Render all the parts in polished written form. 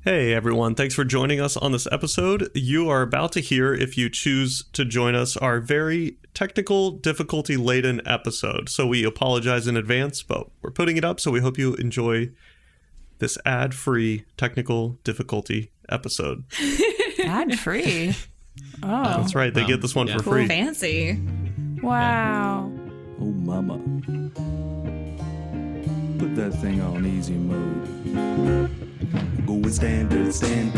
Hey everyone, thanks for joining us on this episode. You are about to hear, if you choose to join us, our very technical difficulty-laden episode. So we apologize in advance, but we're putting it up, so we hope you enjoy this ad-free technical difficulty episode. Ad-free? Oh. That's right, they get this one for free. Fancy. Wow. Oh, mama. Put that thing on easy mode. Going standard edition.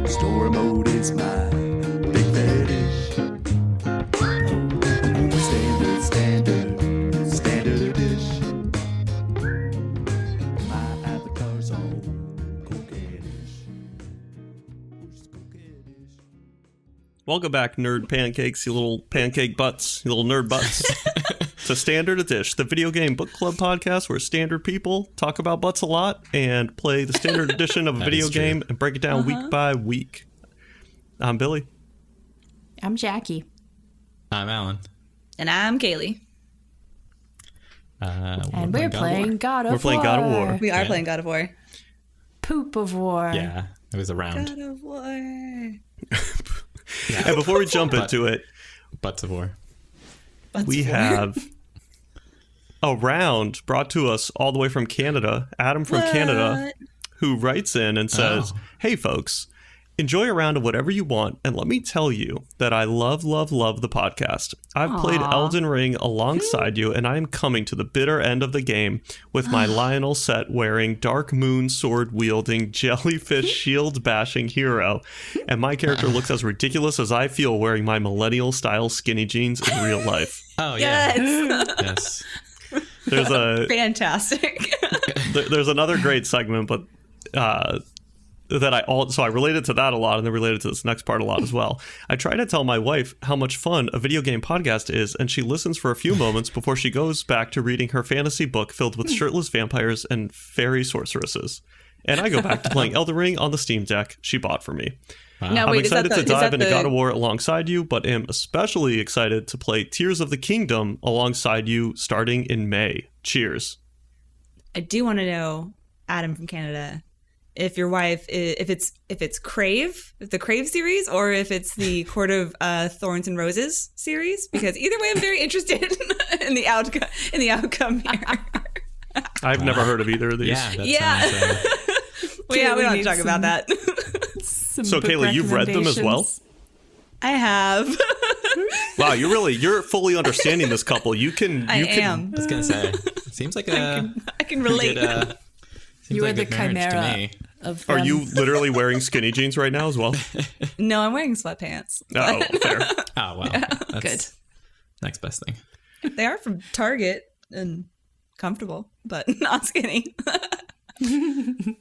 Story mode is my big fetish. Going standard edition. My avatar's on coquettish. Welcome back, nerd pancakes, you little pancake butts, you little nerd butts. To Standard Edish, the video game book club podcast where standard people talk about butts a lot and play the standard edition of a video game and break it down week by week. I'm Billy. I'm Jackie. I'm Alan. And I'm Kayleigh. And we're playing God of War. We're playing God of War. We are playing God of War. Poop of War. Yeah, it was a round. God of War. And before we jump into it, Butts of War. we have a round brought to us all the way from Canada. Adam from Canada, who writes in and says, Hey folks, enjoy a round of whatever you want, and let me tell you that I love the podcast. I've played Elden Ring alongside you, and I am coming to the bitter end of the game with my Lionel set wearing Dark Moon sword wielding jellyfish shield bashing hero, and my character looks as ridiculous as I feel wearing my millennial style skinny jeans in real life. Oh, yeah. Yes. Yes. There's a Fantastic. there's another great segment, but so I related to that a lot, and then related to this next part a lot as well. I try to tell my wife how much fun a video game podcast is, and she listens for a few moments before she goes back to reading her fantasy book filled with shirtless vampires and fairy sorceresses. And I go back to playing Elden Ring on the Steam Deck she bought for me. Now, I'm excited to dive into God of War alongside you, but am especially excited to play Tears of the Kingdom alongside you starting in May. Cheers. I do want to know, Adam from Canada, if your wife, if it's Crave, if the Crave series, or if it's the Court of Thorns and Roses series, because either way, I'm very interested in the outcome here. I've never heard of either of these. Yeah. That sounds, we don't have to talk about that. So, Kayleigh, you've read them as well? I have. Wow, you're fully understanding this couple. I I was going to say, it seems like I can relate. You are like the good marriage to chimera me. of Are them. you literally wearing skinny jeans right now as well? No, I'm wearing sweatpants. Oh, fair. Oh, wow. That's Good. next best thing. They are from Target and comfortable, but not skinny.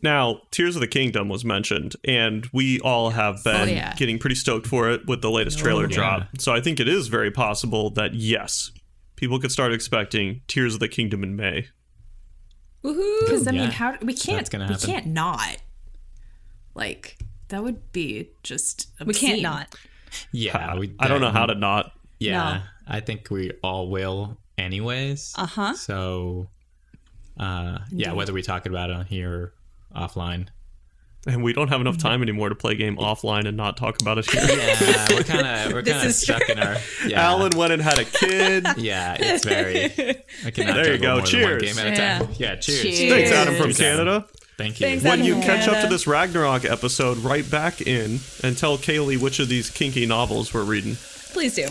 Now, Tears of the Kingdom was mentioned, and we all have been getting pretty stoked for it with the latest trailer drop. So I think it is very possible that, yes, people could start expecting Tears of the Kingdom in May. Woohoo! Because I mean, we can't not. Like, that would be just obscene. We can't not. Yeah. I don't know how to not. Yeah. No. I think we all will anyways. Uh-huh. So, whether we talk about it on here or offline. And we don't have enough time anymore to play a game offline and not talk about it here. Yeah, we're kind of stuck in our... Yeah. Alan went and had a kid. Yeah, it's very... I cannot there you go. more Cheers. Than one game at a time. Yeah, cheers. Thanks, Adam from Canada. Thank you. Thanks, When you catch up to this Ragnarok episode, write back in and tell Kayleigh which of these kinky novels we're reading. Please do.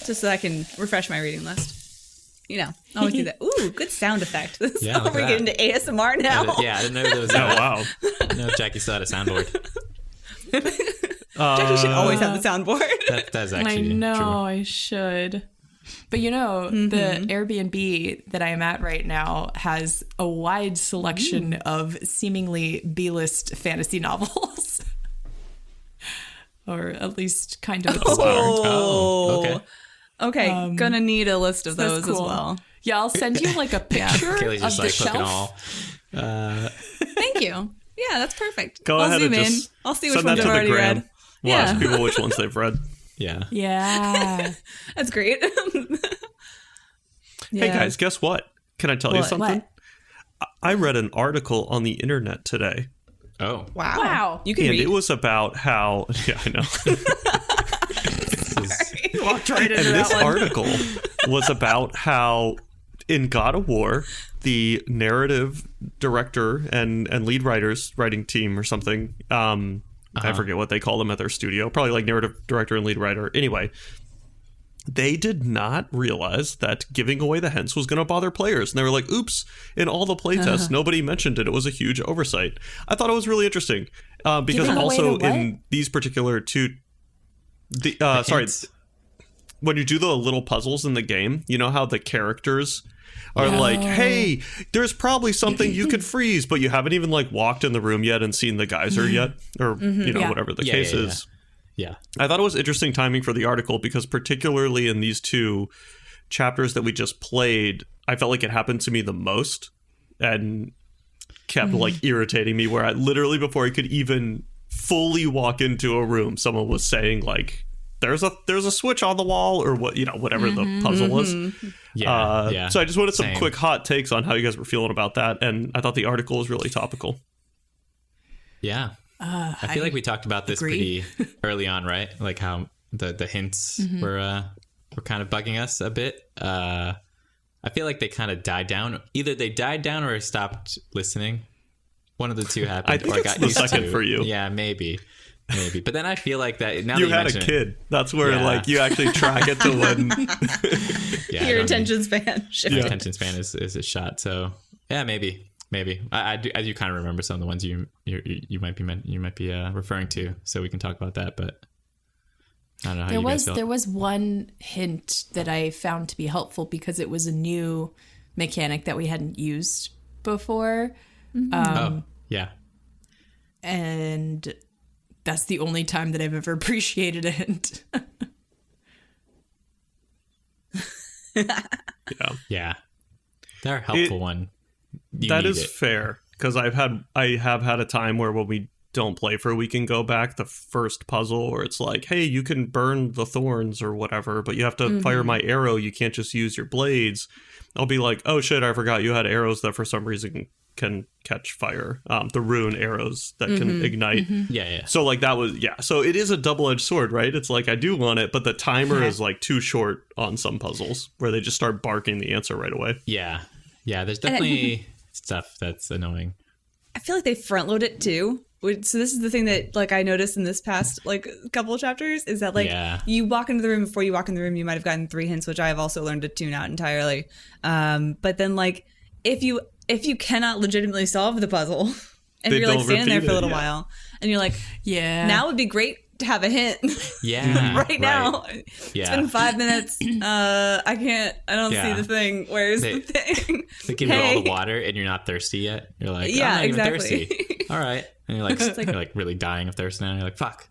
Just so I can refresh my reading list. You know, I always do that. Ooh, good sound effect. Yeah, We're getting into ASMR now. I didn't know there was Oh, wow. I didn't know Jackie still had a soundboard. Jackie should always have the soundboard. That's actually I know, true. I should. But the Airbnb that I'm at right now has a wide selection of seemingly B-list fantasy novels. Or at least kind of obscure. Oh, okay. Okay, gonna need a list of those cool. as well. Yeah, I'll send you like a picture Kayleigh's of just the like shelf. looking all. Thank you. Yeah, that's perfect. Go I'll ahead zoom and in. just I'll see which send that ones to I've the already gram. read. We'll ask people which ones they've read. Yeah. Yeah. That's great. Hey guys, guess what? Can I tell you something? What? I read an article on the internet today. Oh. Wow. You can And read. it was about how... Yeah, I know. Walked right into And that this one. article was about how in God of War, the narrative director and lead writing team or something, I forget what they call them at their studio, probably like narrative director and lead writer. Anyway, they did not realize that giving away the hints was going to bother players. And they were like, oops, in all the playtests, nobody mentioned it. It was a huge oversight. I thought it was really interesting because Giving away also the what? in these particular two... hints? When you do the little puzzles in the game, you know how the characters are like, hey, there's probably something you could freeze, but you haven't even like walked in the room yet and seen the geyser yet, or whatever the case is. Yeah. I thought it was interesting timing for the article because particularly in these two chapters that we just played, I felt like it happened to me the most and kept like irritating me, where I literally, before I could even fully walk into a room, someone was saying like, there's a switch on the wall, or what, whatever the puzzle was. Yeah. So I just wanted some Same. quick hot takes on how you guys were feeling about that, and I thought the article was really topical. Yeah. I feel like we talked about this agree. pretty early on, right? Like how the hints were kind of bugging us a bit. I feel like they kind of died down. Either they died down or I stopped listening. One of the two happened. I think or it's got the used second to. for you. Yeah, maybe. But then I feel like that now You that had a mention it- kid. That's where Yeah. like you actually track it to when. Yeah, I Your don't- attention span My shifted. attention span is a shot. So yeah, maybe. I do kind of remember some of the ones you might be referring to. So we can talk about that. But I don't know how you guys feel. There was one hint that I found to be helpful because it was a new mechanic that we hadn't used before. Oh yeah. And that's the only time that I've ever appreciated a hint. Yeah. They're a helpful one. You That need is it. fair, because I have had a time where when we don't play for a week and go back, the first puzzle where it's like, hey, you can burn the thorns or whatever, but you have to fire my arrow. You can't just use your blades. I'll be like, oh shit, I forgot you had arrows that for some reason can catch fire. The rune arrows that can ignite. Yeah. So like that was, so it is a double-edged sword, right? It's like I do want it, but the timer is like too short on some puzzles where they just start barking the answer right away. Yeah. There's definitely stuff that's annoying. I feel like they front load it too. So this is the thing that like I noticed in this past like couple of chapters is that like you walk into the room, before you walk in the room you might have gotten 3 hints, which I have also learned to tune out entirely. But then like if you cannot legitimately solve the puzzle and you're like standing there for a little while and you're like, now would be great to have a hint. Yeah. right now. Yeah. It's been 5 minutes. I don't see the thing. Where's the thing? They give you all the water and you're not thirsty yet. You're like, I'm not even exactly. thirsty. All right. And you're like really dying of thirst now. And you're like, fuck.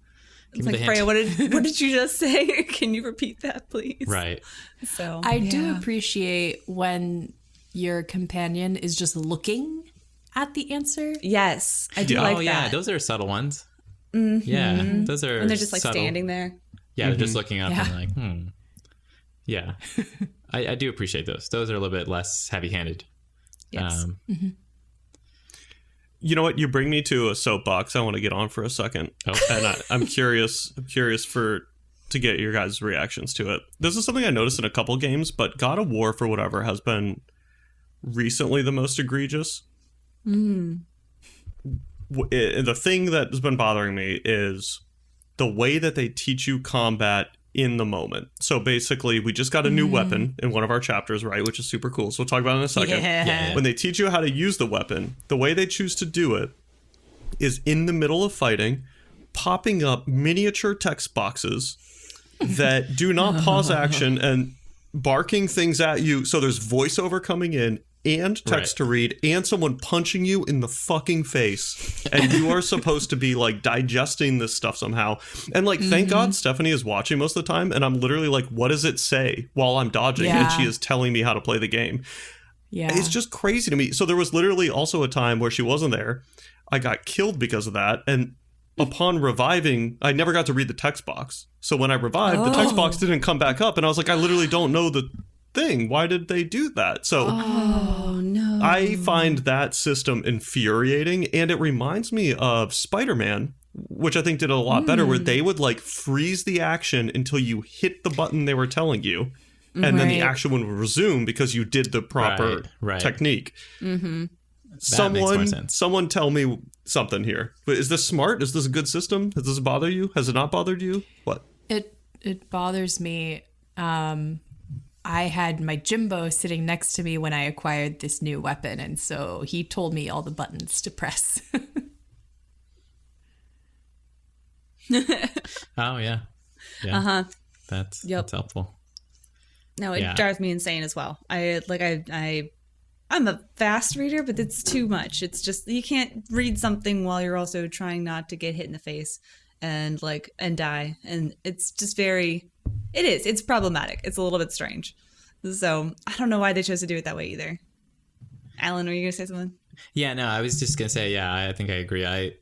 It's like, Freya, what did you just say? Can you repeat that, please? Right. So I do appreciate when your companion is just looking at the answer. Yes, I do like that. Oh yeah, those are subtle ones. Yeah, those are. And they're just like subtle. standing there. Yeah, they're just looking up and like, Yeah, I do appreciate those. Those are a little bit less heavy-handed. Yes. You know what? You bring me to a soapbox I want to get on for a second. Oh. And I'm curious to get your guys' reactions to it. This is something I noticed in a couple games, but God of War, for whatever, has been recently the most egregious. The thing that has been bothering me is the way that they teach you combat in the moment. So basically, we just got a new weapon in one of our chapters, right? Which is super cool. So we'll talk about it in a second. Yeah. When they teach you how to use the weapon, the way they choose to do it is in the middle of fighting, popping up miniature text boxes that do not pause action and barking things at you. So there's voiceover coming in and text to read and someone punching you in the fucking face. And you are supposed to be like digesting this stuff somehow. And like, thank God Stephanie is watching most of the time. And I'm literally like, what does it say while I'm dodging? And she is telling me how to play the game. Yeah. It's just crazy to me. So there was literally also a time where she wasn't there. I got killed because of that. And upon reviving, I never got to read the text box. So when I revived, the text box didn't come back up. And I was like, I literally don't know the thing. Why did they do that? So Oh no. I find that system infuriating, and it reminds me of Spider-Man, which I think did a lot better, where they would like freeze the action until you hit the button they were telling you, and then the action would resume because you did the proper technique. Mm-hmm. Someone tell me something here. But is this smart? Is this a good system? Does this bother you? Has it not bothered you? What? It bothers me. I had my Jimbo sitting next to me when I acquired this new weapon, and so he told me all the buttons to press. Oh yeah. That's helpful. No, it drives me insane as well. I'm a fast reader, but it's too much. It's just you can't read something while you're also trying not to get hit in the face and die, and it's just it's problematic. It's a little bit strange. So I don't know why they chose to do it that way either. Alan, were you gonna say something? Yeah, no, I was just gonna say, I think I agree. I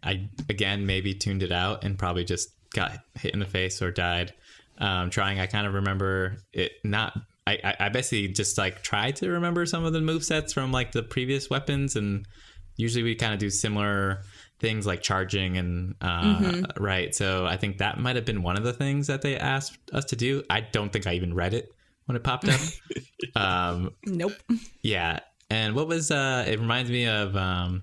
again maybe tuned it out and probably just got hit in the face or died. Trying, I kind of remember it not. I basically just like try to remember some of the movesets from like the previous weapons, and usually we kind of do similar things like charging and right. So I think that might have been one of the things that they asked us to do. I don't think I even read it when it popped up. Nope. Yeah. And what was it reminds me of I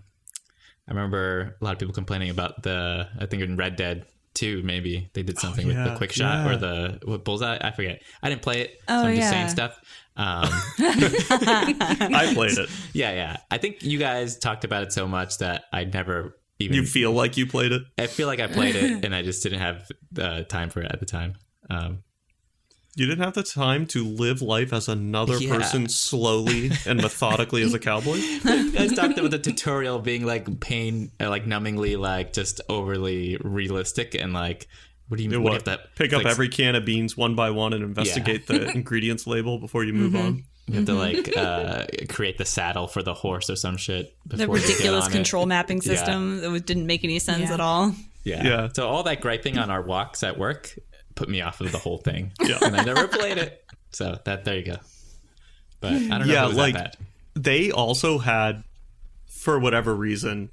remember a lot of people complaining about I think in Red Dead 2 maybe they did something with the quick shot or the bullseye. I forget. I didn't play it, so I'm just saying stuff. I played it. Yeah. I think you guys talked about it so much that I never even... You feel like you played it? I feel like I played it, and I just didn't have the time for it at the time. You didn't have the time to live life as another person slowly and methodically as a cowboy? You guys talked about the tutorial being like numbingly like just overly realistic, and like what do you have to pick up every can of beans one by one and investigate the ingredients label before you move on? You have to like create the saddle for the horse or some shit. The ridiculous control mapping system that didn't make any sense at all. Yeah. So all that griping on our walks at work put me off of the whole thing. And I never played it. So there you go. But I don't know if it was that bad. They also had, for whatever reason,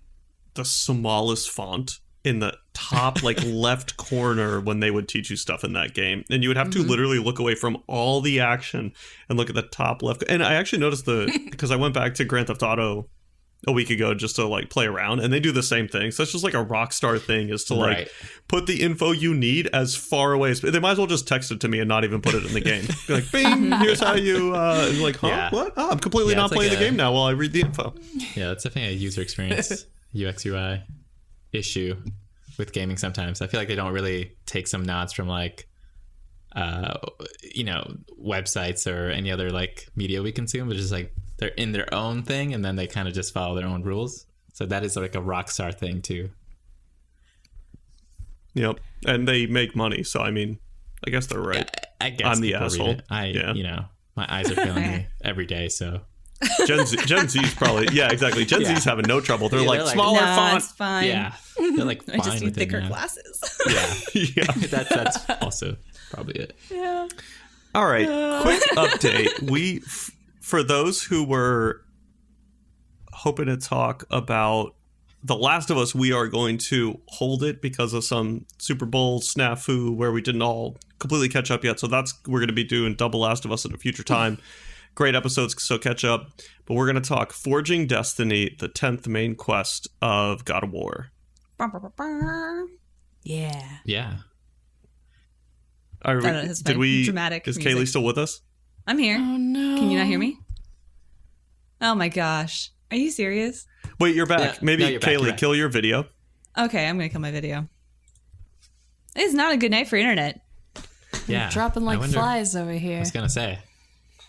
the smallest font in the top left corner when they would teach you stuff in that game, and you would have to literally look away from all the action and look at the top left. And I actually noticed because I went back to Grand Theft Auto a week ago just to play around, and they do the same thing. So it's just like a Rockstar thing, is to put the info you need as far away as they might as well just text it to me and not even put it in the game. Be like, bing, here's how you like, huh? What? Oh, I'm completely not playing the game now while I read the info. Yeah, that's definitely a user experience UX UI issue with gaming sometimes. I feel like they don't really take some nods from websites or any other media we consume, but just they're in their own thing, and then they kind of just follow their own rules. So that is like a Rockstar thing too. Yep. And they make money, so I mean, I guess they're right. I guess I'm the asshole. My eyes are failing me every day, so Gen Z's probably exactly. Gen Z's having no trouble. They're like smaller font. It's fine. Yeah. They're like fine. I just need thicker now. glasses. Yeah. That's also probably it. Yeah. All right. Quick update. For those who were hoping to talk about The Last of Us, we are going to hold it because of some Super Bowl snafu where we didn't all completely catch up yet. So we're going to be doing double Last of Us at a future time. Great episodes, so catch up. But we're going to talk Forging Destiny, the 10th main quest of God of War. Yeah. Yeah. Did we? Dramatic is music. Kayleigh still with us? I'm here. Oh no! Can you not hear me? Oh my gosh! Are you serious? Wait, you're back. Yeah. Maybe No, you're back, Kayleigh, kill your video. Okay, I'm gonna kill my video. It's not a good night for internet. Yeah. Dropping like I wonder- flies over I here. was gonna say.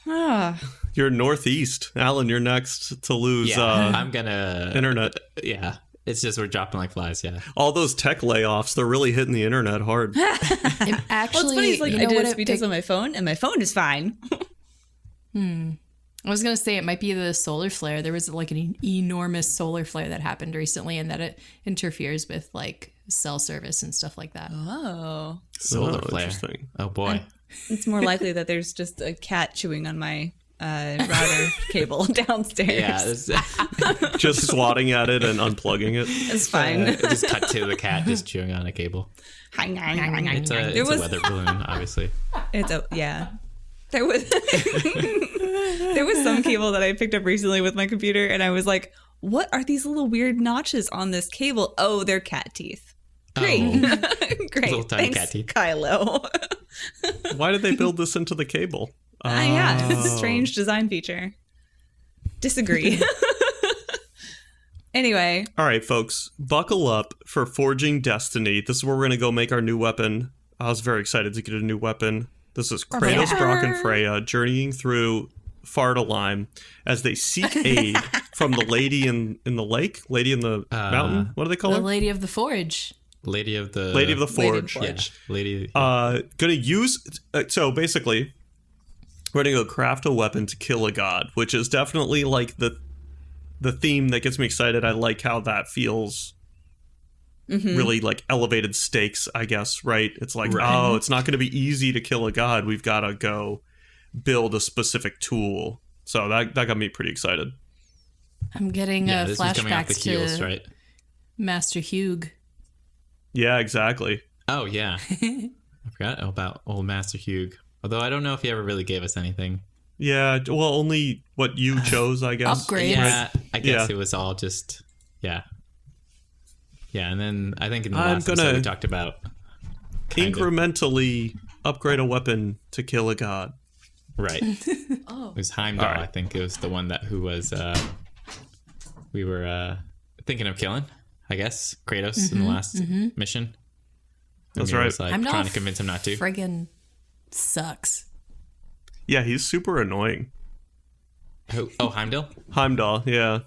You're northeast, Alan. You're next to lose. I'm gonna internet. Yeah. It's just we're dropping like flies. Yeah. All those tech layoffs—they're really hitting the internet hard. Actually, Well, it's funny. It's like you I know did what a speed test on my phone, and my phone is fine. I was going to say it might be the solar flare. There was an enormous solar flare that happened recently, and that it interferes with cell service and stuff like that. Oh. Solar flare. Interesting. Oh boy. It's more likely that there's just a cat chewing on my router cable downstairs. Yeah, Just swatting at it and unplugging it. It's fine. just cut to the cat just chewing on a cable. It's a weather balloon, obviously. Yeah. There was some cable that I picked up recently with my computer, and I was like, "What are these little weird notches on this cable?" Oh, they're cat teeth. Great, great. Little tiny Thanks, cat teeth. Kylo. Why did they build this into the cable? Yeah, it's a strange design feature. Disagree. Anyway. All right, folks, buckle up for Forging Destiny. This is where we're going to go make our new weapon. I was very excited to get a new weapon. This is Kratos, Brock, and Freya journeying through Fartalheim as they seek aid from the lady in the lake, lady in the mountain. What do they call her? The Lady of the Forge. Lady of the Forge. Yeah, lady. Gonna use. So basically, we're gonna go craft a weapon to kill a god, which is definitely like the theme that gets me excited. I like how that feels. Really like elevated stakes, I guess, right? It's like, oh, it's not going to be easy to kill a god. We've got to go build a specific tool. So that got me pretty excited. I'm getting this is coming off the flashbacks heels, to right? Master Hugh. Yeah, exactly. Oh, yeah. I forgot about old Master Hugh. Although I don't know if he ever really gave us anything. Yeah, well, only what you chose, I guess. Upgrades. Yeah, I guess it was all just, yeah. Yeah, and then I think in the last episode we talked about incrementally upgrade a weapon to kill a god. Right. It was Heimdall, I think. It was the one who was we were thinking of killing, I guess, Kratos in the last mission. That's right. Was, like, Heimdall trying to convince him not to. Friggin' sucks. Yeah, he's super annoying. Oh, Heimdall? Heimdall, yeah.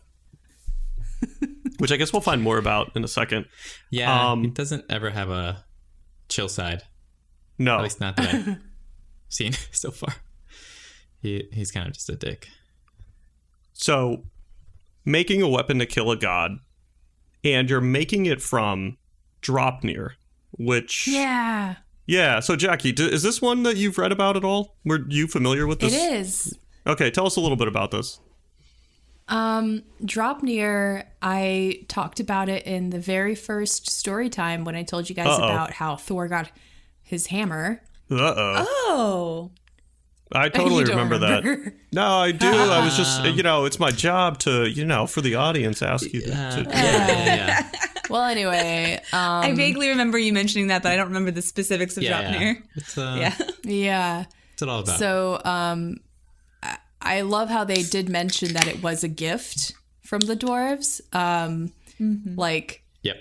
Which I guess we'll find more about in a second. Yeah, he doesn't ever have a chill side. No. At least not that I've seen so far. He's kind of just a dick. So, making a weapon to kill a god, and you're making it from Dropnir, which... Yeah. Yeah, so Jackie, is this one that you've read about at all? Were you familiar with this? It is. Okay, tell us a little bit about this. Dropnir, I talked about it in the very first story time when I told you guys about how Thor got his hammer. Oh. I totally You don't remember that. No, I do. I was just, it's my job to, for the audience, ask you to Yeah. Well, anyway. I vaguely remember you mentioning that, but I don't remember the specifics of Dropnir. Yeah. What's it all about? So, I love how they did mention that it was a gift from the dwarves. Like, yep.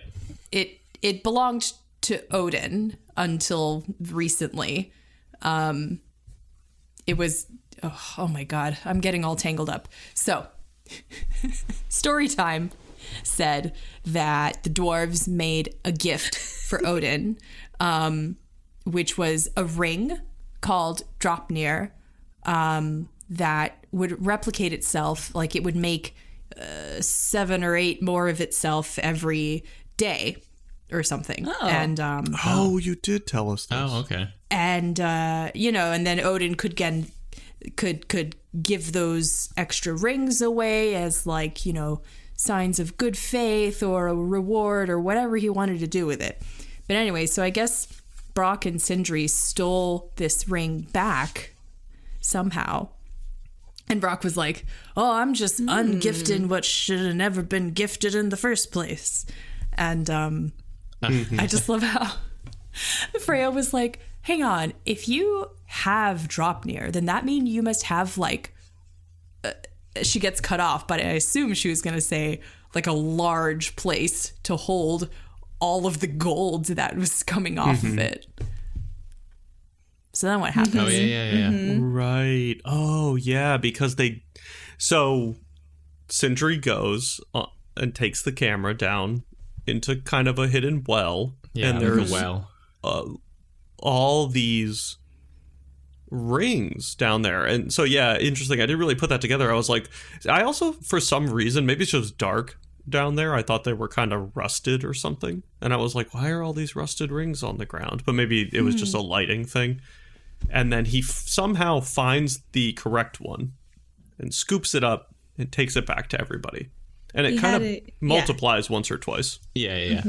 It belonged to Odin until recently. It was, oh my God, I'm getting all tangled up. So, Storytime said that the dwarves made a gift for Odin, which was a ring called Dropnir, that would replicate itself, like it would make 7 or 8 more of itself every day or something. And you did tell us this. Oh, okay. And and then Odin could give those extra rings away as like, signs of good faith or a reward or whatever he wanted to do with it. But anyway, so I guess Brock and Sindri stole this ring back somehow. And Brock was like, oh, I'm just ungifting what should have never been gifted in the first place. And I just love how Freya was like, hang on, if you have Dropnir, then that means you must have like, she gets cut off, but I assume she was going to say like a large place to hold all of the gold that was coming off of it. So then what happens? Oh, yeah. Right. Oh, yeah, because so Sindri goes and takes the camera down into kind of a hidden well. Yeah, and there's a well. All these rings down there. And so, yeah, interesting. I didn't really put that together. I was like, I also, for some reason, maybe it's just dark down there, I thought they were kind of rusted or something. And I was like, why are all these rusted rings on the ground? But maybe it was just a lighting thing. and then he somehow finds the correct one and scoops it up and takes it back to everybody. And it kind of multiplies once or twice. Yeah.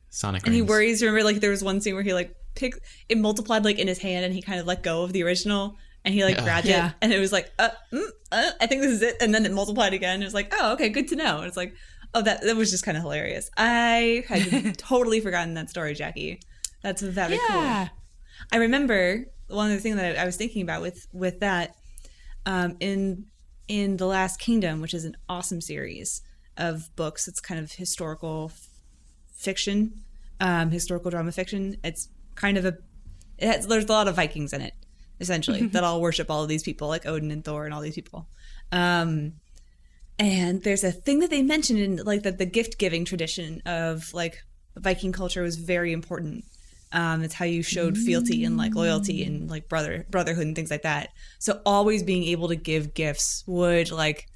Sonic and rings. he worries. Remember, like there was one scene where he like picked it, multiplied like in his hand, and he kind of let go of the original, and he like grabbed it, and it was like, I think this is it, and then it multiplied again. It was like, oh, okay, good to know. And it's like, oh, that was just kind of hilarious. I had totally forgotten that story, Jackie. That's very cool. I remember one of the things that I was thinking about with that in The Last Kingdom, which is an awesome series of books. It's kind of historical fiction, historical drama fiction. It's kind of there's a lot of Vikings in it, essentially, that all worship all of these people, like Odin and Thor and all these people. And there's a thing that they mentioned in like that the gift giving tradition of like Viking culture was very important. It's how you showed fealty and like loyalty and like brotherhood and things like that. So always being able to give gifts would like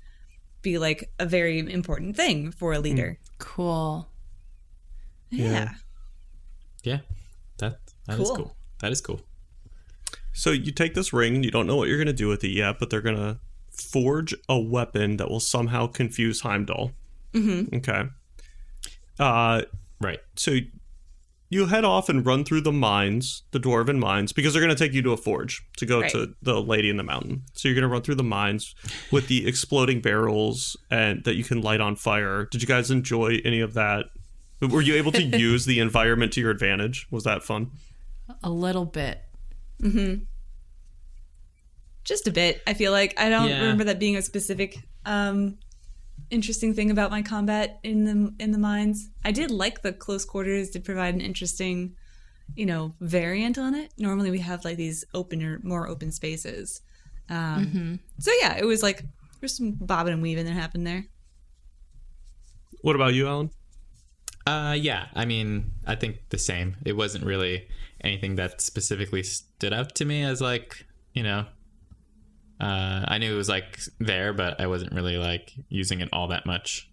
be like a very important thing for a leader. Cool. Yeah. That is cool. That is cool. So you take this ring and you don't know what you're going to do with it yet, but they're going to forge a weapon that will somehow confuse Heimdall. Okay. Right. So you head off and run through the mines, the dwarven mines, because they're going to take you to a forge to go to the lady in the mountain. So you're going to run through the mines with the exploding barrels and that you can light on fire. Did you guys enjoy any of that? Were you able to use the environment to your advantage? Was that fun? A little bit. Just a bit. I feel like I don't remember that being a specific interesting thing about my combat in the mines. I did like the close quarters to provide an interesting, variant on it. Normally we have like these more open spaces. So yeah, it was like there's some bobbing and weaving that happened there. What about you, Alan? Yeah, I mean, I think the same. It wasn't really anything that specifically stood out to me as like, I knew it was like there, but I wasn't really like using it all that much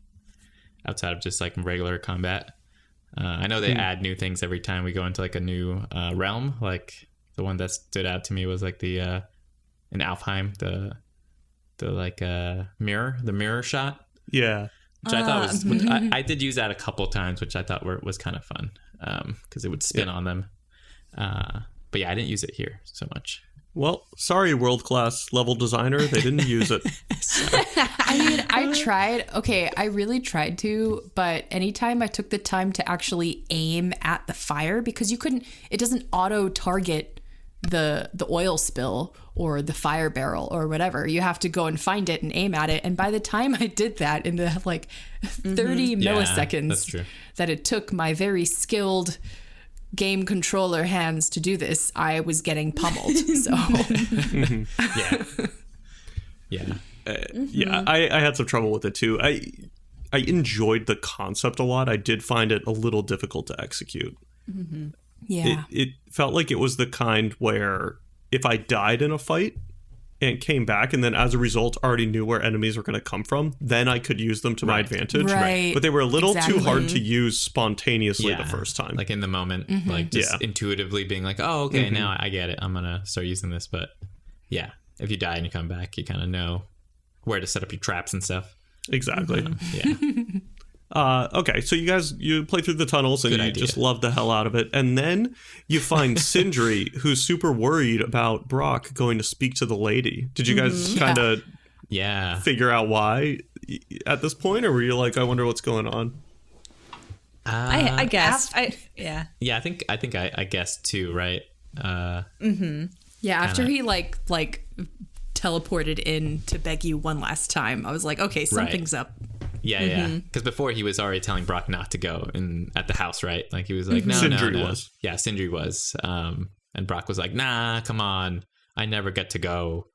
outside of just like regular combat. I know they add new things every time we go into like a new realm. Like the one that stood out to me was like the in Alfheim, the like mirror shot. Yeah. Which I thought was, I did use that a couple times, which I thought was kind of fun because it would spin on them. But yeah, I didn't use it here so much. Well, sorry, world-class level designer. They didn't use it. I mean, I tried. Okay, I really tried to, but anytime I took the time to actually aim at the fire, because it doesn't auto-target the oil spill or the fire barrel or whatever. You have to go and find it and aim at it. And by the time I did that in the like 30 milliseconds that's true. that it took my very skilled game controller hands to do this, I was getting pummeled. So I had some trouble with it too. I enjoyed the concept a lot. I did find it a little difficult to execute. It felt like it was the kind where if I died in a fight and came back and then as a result already knew where enemies were going to come from, then I could use them to my advantage. Right. But they were a little too hard to use spontaneously the first time. Like in the moment, like just intuitively being like, oh, okay, now I get it. I'm going to start using this. But yeah, if you die and you come back, you kind of know where to set up your traps and stuff. Exactly. Yeah. Okay, so you play through the tunnels and you just love the hell out of it. And then you find Sindri, who's super worried about Brock going to speak to the lady. Did you guys kind of figure out why at this point? Or were you like, I wonder what's going on? I guess. I think I guessed too, right? Yeah, after he like teleported in to beg you one last time, I was like, okay, something's up. Yeah. Because before he was already telling Brock not to go at the house, right? Like he was like, no. Sindri was. Yeah, Sindri was. And Brock was like, nah, come on. I never get to go.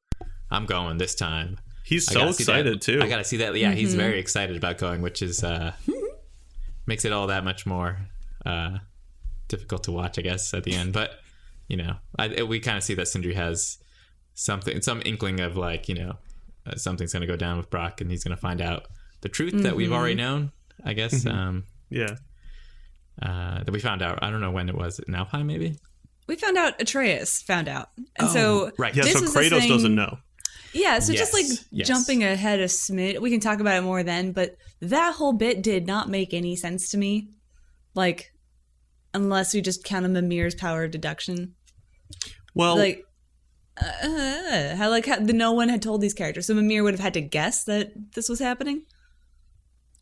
I'm going this time. He's so excited too. I got to see that. Yeah, he's very excited about going, which is makes it all that much more difficult to watch, I guess, at the end. But, we kind of see that Sindri has some inkling of like, something's going to go down with Brock and he's going to find out the truth that we've already known, I guess. That we found out. I don't know when it was. In Alfheim, maybe? we found out Atreus found out. And so right. Yeah, this so was the Kratos thing- doesn't know. Yeah, so just like Yes. jumping ahead a smidge, we can talk about it more then, but that whole bit did not make any sense to me. Like, unless we just count on Mimir's power of deduction. Well, Like, how no one had told these characters. So Mimir would have had to guess that this was happening?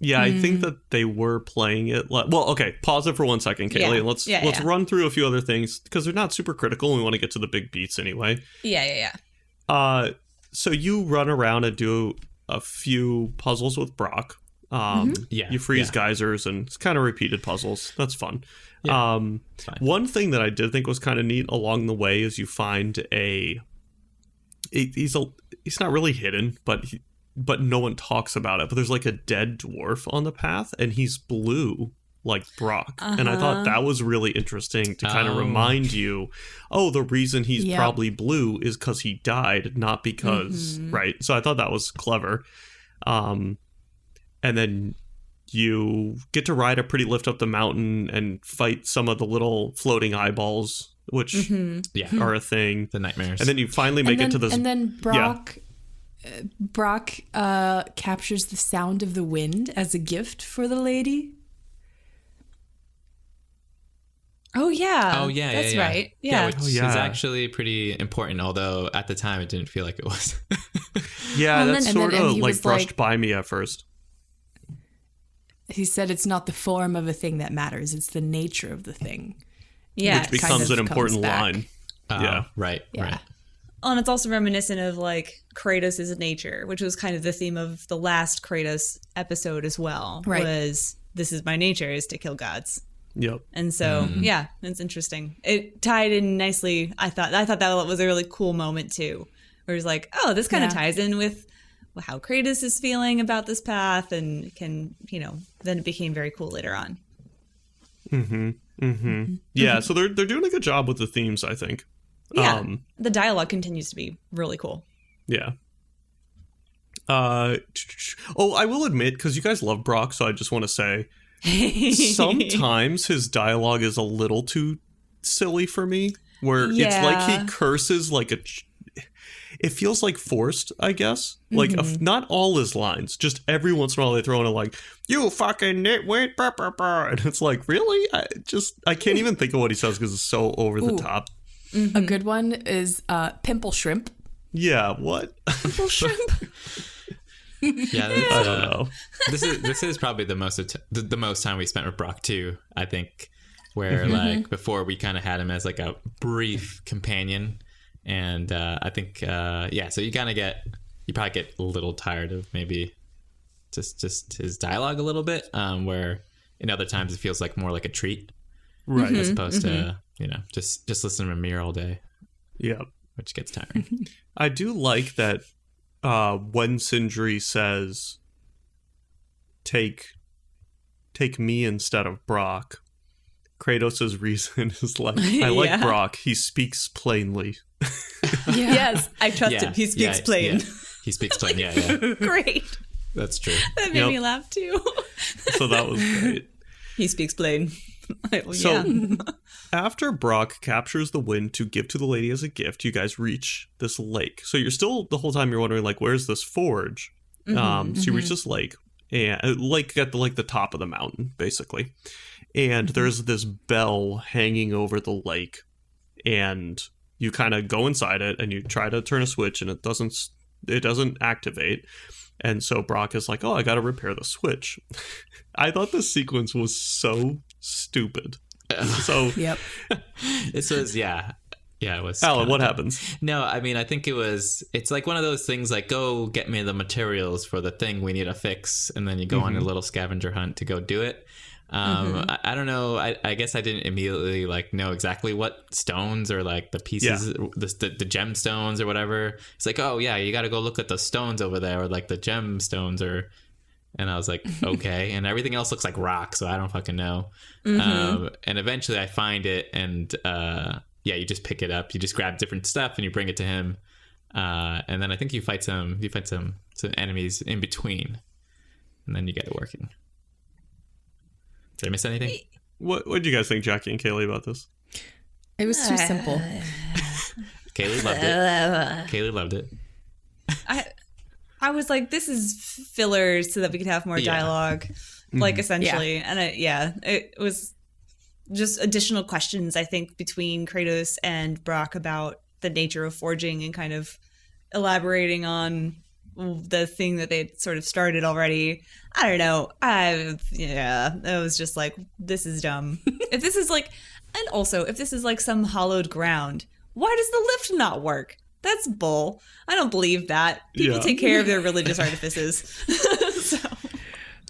yeah, I think that they were playing it like... Well, okay, pause it for 1 second, Kayleigh, Yeah. and let's Yeah. run through a few other things, because they're not super critical, and we want to get to the big beats anyway. Yeah. So you run around and do a few puzzles with Brock. Yeah, You freeze yeah. geysers, and it's kind of repeated puzzles. That's fun. Yeah, it's fine. One thing that I did think was kind of neat along the way is you find he's not really hidden, but no one talks about it. But there's like a dead dwarf on the path, and he's blue like Brock. And I thought that was really interesting to kind of remind you, the reason he's probably blue is because he died, not because, right? So I thought that was clever. And then you get to ride a pretty lift up the mountain and fight some of the little floating eyeballs, which are a thing. The nightmares. And then you finally make it to this. And then Brock captures the sound of the wind as a gift for the lady. Oh, yeah. That's right. Yeah. which is actually pretty important, although at the time it didn't feel like it was. Yeah, Well, that's and sort then of he like was brushed like- by me at first. He said it's not the form of a thing that matters, it's the nature of the thing. Yeah. Which becomes kind of an important comes back. line. Yeah. Right. Yeah. Right. Oh, and it's also reminiscent of like Kratos' nature, which was kind of the theme of the last Kratos episod as well. Right. Was this is my nature, is to kill gods. Yep. And so, yeah, it's interesting. It tied in nicely. I thought that was a really cool moment too, where it's like, oh, this kind of ties in with how Kratos is feeling about this path, and can, then it became very cool later on. Yeah, so they're doing a good job with the themes, I think. Yeah, the dialogue continues to be really cool. Yeah. I will admit, because you guys love Brock, so I just want to say, sometimes his dialogue is a little too silly for me, where it's like he curses like it feels like forced, I guess. Like, not all his lines, just every once in a while they throw in a like, you fucking nitwit, brr, brr, brr. And it's like, really? I can't even think of what he says because it's so over the top. A good one is pimple shrimp. Yeah, what? Pimple shrimp? Yeah, I don't know. This is probably the most time we spent with Brock too. I think, where like before we kind of had him as like a brief companion, and I think so you probably get a little tired of maybe just his dialogue a little bit, where in other times it feels like more like a treat, Right. as opposed to just listen to Mimir all day, Yeah. which gets tiring. I do like that when Sindri says, take me instead of Brock, Kratos' reason is like, I like Brock, he speaks plainly. Yes, I trust him. He speaks plain. Yeah. He speaks plain. Yeah. Great. That's true. That made me laugh too. So that was great. He speaks plain. So after Brock captures the wind to give to the lady as a gift, you guys reach this lake. So you're still, the whole time you're wondering, like, where's this forge? So you reach this lake, and lake at the top of the mountain, basically. And there's this bell hanging over the lake, and you kind of go inside it and you try to turn a switch, and it doesn't activate. And so Brock is like, oh, I got to repair the switch. I thought this sequence was so stupid. So Yep. This was, it was. Alan, what happens? No, I mean, I think it's like one of those things like, go get me the materials for the thing we need to fix. And then you go on a little scavenger hunt to go do it. I don't know. I guess I didn't immediately like know exactly what stones or like the pieces, the gemstones or whatever. It's like, oh yeah, you got to go look at the stones over there, or like the gemstones, and I was like, okay. And everything else looks like rock, so I don't fucking know. And eventually I find it, and you just pick it up. You just grab different stuff and you bring it to him. And then I think you fight some enemies in between, and then you get it working. Did I miss anything? What did you guys think, Jackie and Kayleigh, about this? It was too simple. Kayleigh loved it. Kayleigh loved it. I was like, this is filler so that we could have more dialogue, like essentially. And it was just additional questions, I think, between Kratos and Brock about the nature of forging and kind of elaborating on the thing that they'd sort of started already. I don't know. It was just like, this is dumb. If this is like, and also if this is like some hallowed ground, why does the lift not work? That's bull. I don't believe that. People take care of their religious artifices. So.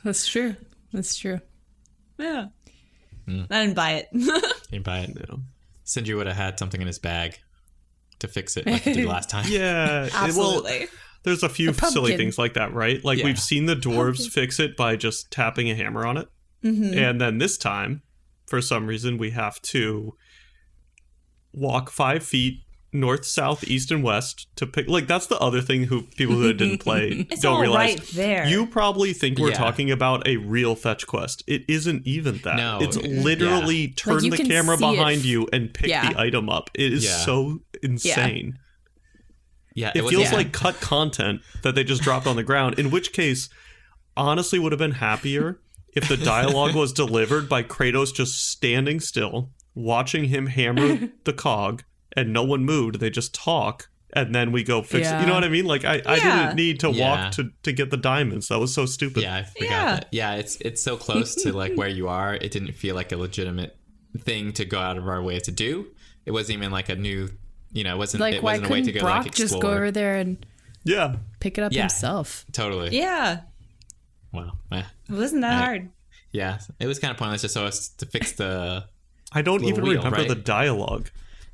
That's true. That's true. Yeah. I didn't buy it. You didn't buy it? No. Sindri would have had something in his bag to fix it like he did last time. Yeah. Absolutely. Well, there's a few silly things like that, right? Like we've seen the dwarves fix it by just tapping a hammer on it. And then this time, for some reason, we have to walk 5 feet north, south, east, and west to pick. Like, that's the other thing people who didn't play it's don't all realize. Right there. You probably think we're talking about a real fetch quest. It isn't even that. No, it's literally turn like, the camera behind you and pick the item up. It is so insane. Yeah, it feels like cut content that they just dropped on the ground. In which case, honestly, would have been happier if the dialogue was delivered by Kratos just standing still, watching him hammer the cog, and no one moved. They just talk, and then we go fix it. You know what I mean? Like, I didn't need to walk to get the diamonds. That was so stupid. Yeah, I forgot that. Yeah, it's so close to like where you are. It didn't feel like a legitimate thing to go out of our way to do. It wasn't even like a new, it wasn't like, it why wasn't a way to couldn't go Brock like explore. just go over there and pick it up Yeah. himself? Totally. Yeah. Wow. It wasn't that hard. Yeah, it was kind of pointless just so as to fix the. I don't even wheel, remember right? the dialogue.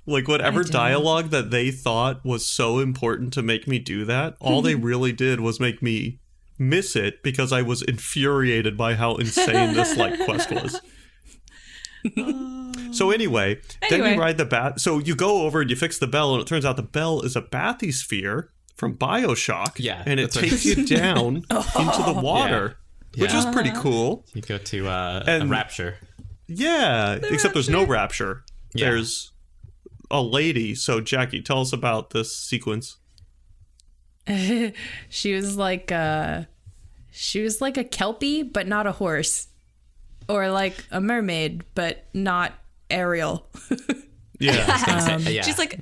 Like, whatever dialogue that they thought was so important to make me do that, all they really did was make me miss it because I was infuriated by how insane this quest was. So anyway, then you ride the bat. So you go over and you fix the bell, and it turns out the bell is a bathysphere from BioShock. Yeah, and it takes you down into the water, which was pretty cool. You go to a rapture. Yeah, except there's no rapture. Yeah. There's a lady. So Jackie, tell us about this sequence. She was like a kelpie, but not a horse, or like a mermaid, but not Ariel. Yeah, She's like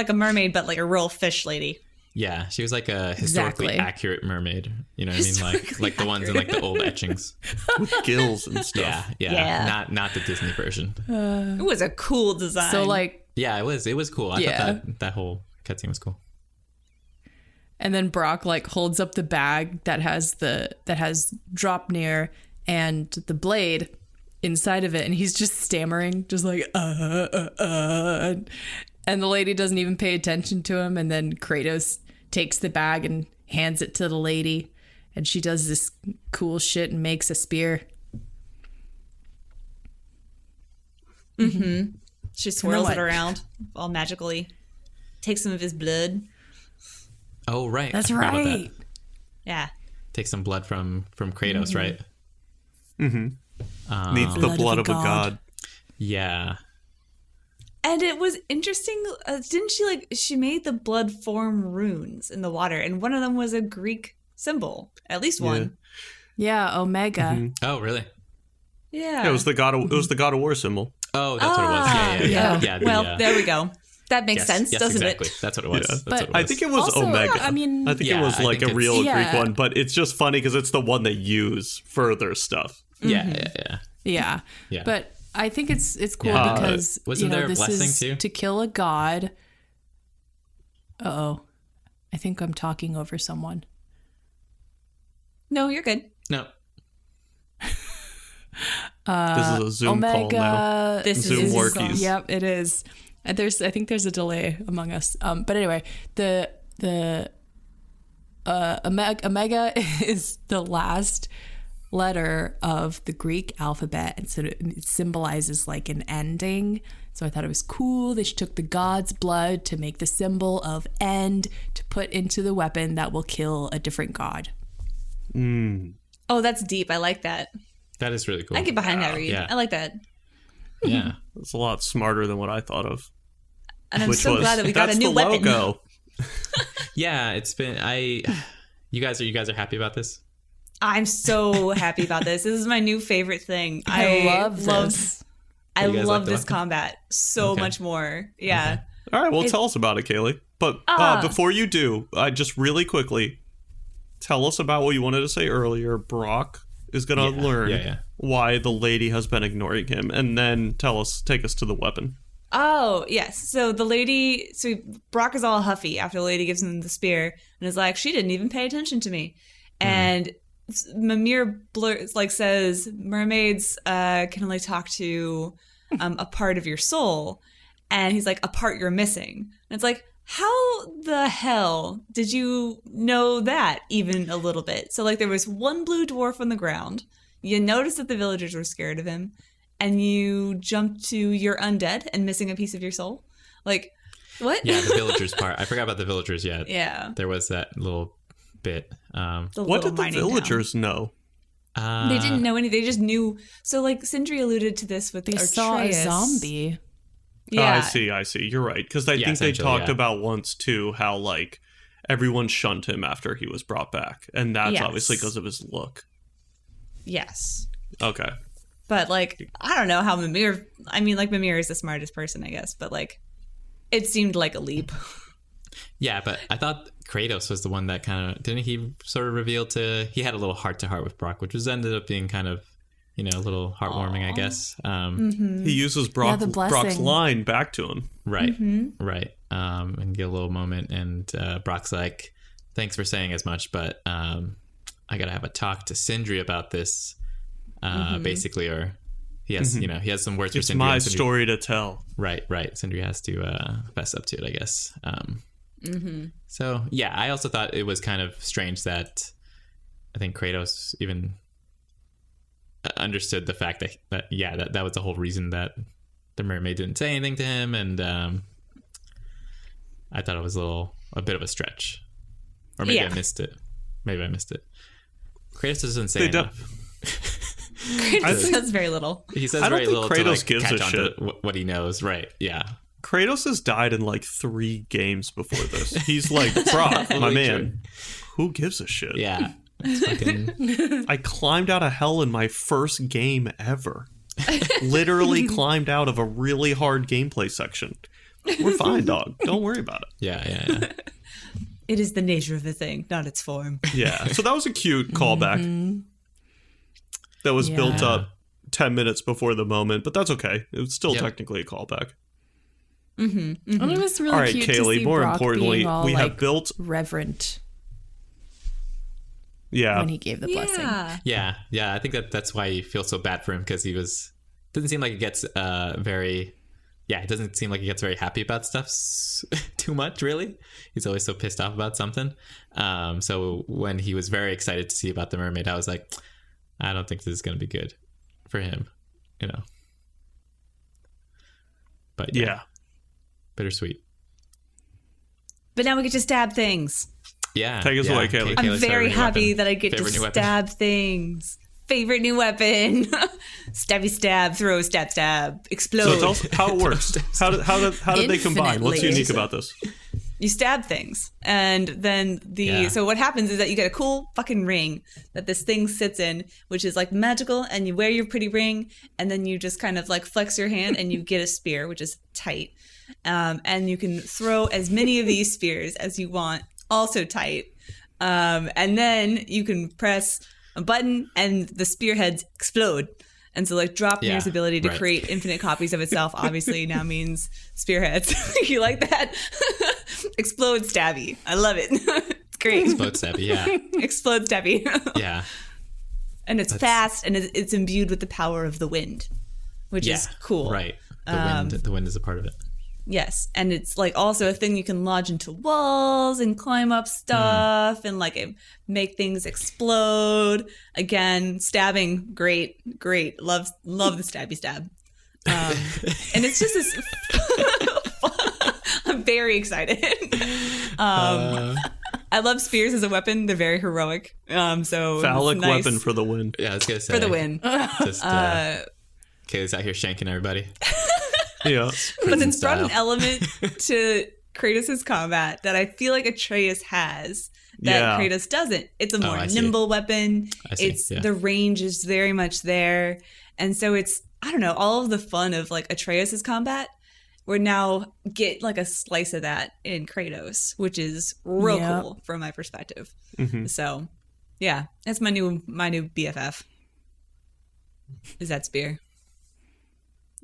a mermaid, but like a real fish lady. Yeah, she was like a historically accurate mermaid. You know what I mean? Like the ones in like the old etchings with gills and stuff. Yeah. Not the Disney version. It was a cool design. So like, yeah, it was cool. I thought that whole cutscene was cool. And then Brock like holds up the bag that has Dropnir and the blade inside of it, and he's just stammering, just like and the lady doesn't even pay attention to him. And then Kratos takes the bag and hands it to the lady, and she does this cool shit and makes a spear. She swirls it around all magically, takes some of his blood. Oh right, That's I forgot about right. that. Yeah, Take some blood from Kratos, right? Needs the blood of a god. Yeah. and it was interesting. Didn't she made the blood form runes in the water, and one of them was a Greek symbol, at least one. Yeah, Omega. Oh really? Yeah, It was the god of war symbol. Oh, that's what it was. Yeah. Well, there we go. That makes sense, doesn't exactly. it? That's what it was. Yeah. That's what it was. I think it was Also, Omega. I mean- I think Yeah, it was I like think a real it's- Greek one, but it's just funny because it's the one they use for their stuff. Yeah. Yeah. But I think it's cool Yeah. because Wasn't there a this blessing is too? to kill a god. Uh-oh. I think I'm talking over someone. No, you're good. No. This is a Zoom call now. This Zoom is workies. Yep, it is. And I think there's a delay among us. But anyway, the Omega is the last letter of the Greek alphabet, and so it symbolizes like an ending. So I thought it was cool that she took the god's blood to make the symbol of end to put into the weapon that will kill a different god. Oh, that's deep. I like that. That is really cool. I get behind that read. Yeah. I like that. Yeah. It's a lot smarter than what I thought of. And I'm so glad that we got a new the weapon. Logo. Yeah, it's been you guys are happy about this? I'm so happy about this. This is my new favorite thing. I love this. I You guys love like the this weapon? combat so much more. Yeah. Okay. All right, well, tell us about it, Kayleigh. But before you do, just really quickly, tell us about what you wanted to say earlier. Brock is going to learn why the lady has been ignoring him, and then take us to the weapon. Oh, yes. So Brock is all huffy after the lady gives him the spear and is like, she didn't even pay attention to me. And Mimir says, mermaids can only talk to a part of your soul. And he's like, a part you're missing. And it's like, how the hell did you know that even a little bit? So, like, there was one blue dwarf on the ground. You noticed that the villagers were scared of him. And you jumped to you're undead and missing a piece of your soul? Like, what? Yeah, the villagers part. I forgot about the villagers yet. Yeah. There was that little bit. What did the villagers know? They didn't know anything. They just knew. So, like, Sindri alluded to this with They Atreus. saw a zombie. Yeah. I see. You're right. Because I think they talked about once, too, how, like, everyone shunned him after he was brought back. And that's obviously because of his look. Yes. Okay. But, like, I don't know how Mimir... I mean, like, Mimir is the smartest person, I guess. But, like, it seemed like a leap. Yeah, but I thought Kratos was the one that kind of... Didn't he sort of reveal to... He had a little heart-to-heart with Brock, which ended up being kind of, a little heartwarming, I guess. He uses Brock's line back to him. Right, right. And get a little moment. And Brock's like, thanks for saying as much, but I got to have a talk to Sindri about this, basically, or he has, he has some words for Sindri. It's my story to tell. Right. Sindri has to fess up to it, I guess. So, yeah, I also thought it was kind of strange that I think Kratos even understood the fact that was the whole reason that the mermaid didn't say anything to him, and I thought it was a bit of a stretch, or maybe I missed it. Kratos doesn't say enough. Kratos says very little. He says I don't very think little Kratos to gives catch a on shit. to what he knows. Right? Yeah. Kratos has died in like 3 games before this. He's like, Brock, my man, who gives a shit? Yeah. It's fucking... I climbed out of hell in my first game ever. Literally climbed out of a really hard gameplay section. We're fine, dog. Don't worry about it. Yeah. It is the nature of the thing, not its form. Yeah. So that was a cute callback. That was built up 10 minutes before the moment, but that's okay. It was still technically a callback. And it was really All right, cute Kayleigh, to see more Brock importantly, being all, we like, have built... reverent Yeah. when he gave the blessing. Yeah. I think that's why you feel so bad for him, because he doesn't seem like he gets it doesn't seem like he gets very happy about stuff too much, really. He's always so pissed off about something. So when he was very excited to see about the mermaid, I was like, I don't think this is going to be good for him, But yeah. Bittersweet. But now we get to stab things. Yeah. Take us away, Kayleigh. I'm very happy that I get to stab things. Favorite new weapon. Stabby stab, throw, stab, stab, explode. So tell us how it works. How did they combine? What's unique about this? You stab things, and then so what happens is that you get a cool fucking ring that this thing sits in, which is like magical, and you wear your pretty ring, and then you just kind of like flex your hand and you get a spear, which is tight, and you can throw as many of these spears as you want, also tight, and then you can press a button and the spearheads explode. And so, like, Dropmir's ability to create infinite copies of itself obviously now means spearheads. You like that? Explode stabby. I love it. It's great. Explode stabby, yeah. Explode stabby. Yeah. And it's fast, and it's imbued with the power of the wind, which is cool. Right. The wind is a part of it. Yes, and it's like also a thing you can lodge into walls and climb up stuff and like make things explode. Again, stabbing, great. Love the stabby stab. And it's just this. I'm very excited. I love spears as a weapon. They're very heroic. So phallic nice. weapon for the win. Yeah, I was gonna say For the win. Just Kayleigh's out here shanking everybody. Yeah. But it's brought style. an element to Kratos' combat that I feel like Atreus has that Kratos doesn't. It's a more nimble weapon. The range is very much there. And so it's, I don't know, all of the fun of like Atreus' combat, we now get like a slice of that in Kratos, which is real cool from my perspective. So yeah, that's my new BFF. Is that spear.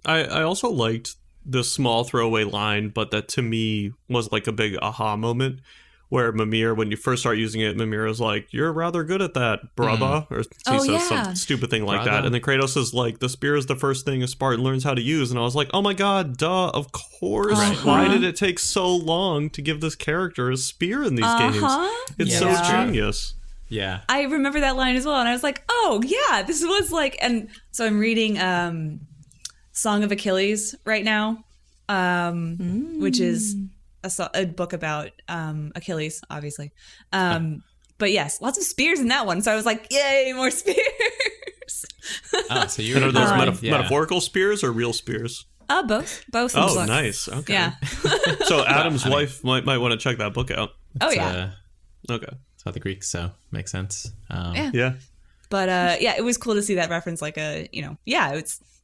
I also liked the small throwaway line, but that to me was like a big aha moment, where Mimir, when you first start using it, Mimir is like, "You're rather good at that, brother," or he says some stupid thing like that, and then Kratos is like, "The spear is the first thing a Spartan learns how to use," and I was like, "Oh my god, duh, of course! Why did it take so long to give this character a spear in these games? It's so genius." Yeah, I remember that line as well, and I was like, "Oh yeah, this was like." And so I'm reading Song of Achilles right now, which is a book about Achilles, obviously. But yes, lots of spears in that one. So I was like, "Yay, more spears!" So you're and are those metaphorical spears or real spears? Both. Oh, nice. Okay. Yeah. So Adam's wife might want to check that book out. Oh yeah. Okay. It's how the Greeks, so makes sense. Yeah. But it was cool to see that reference. Like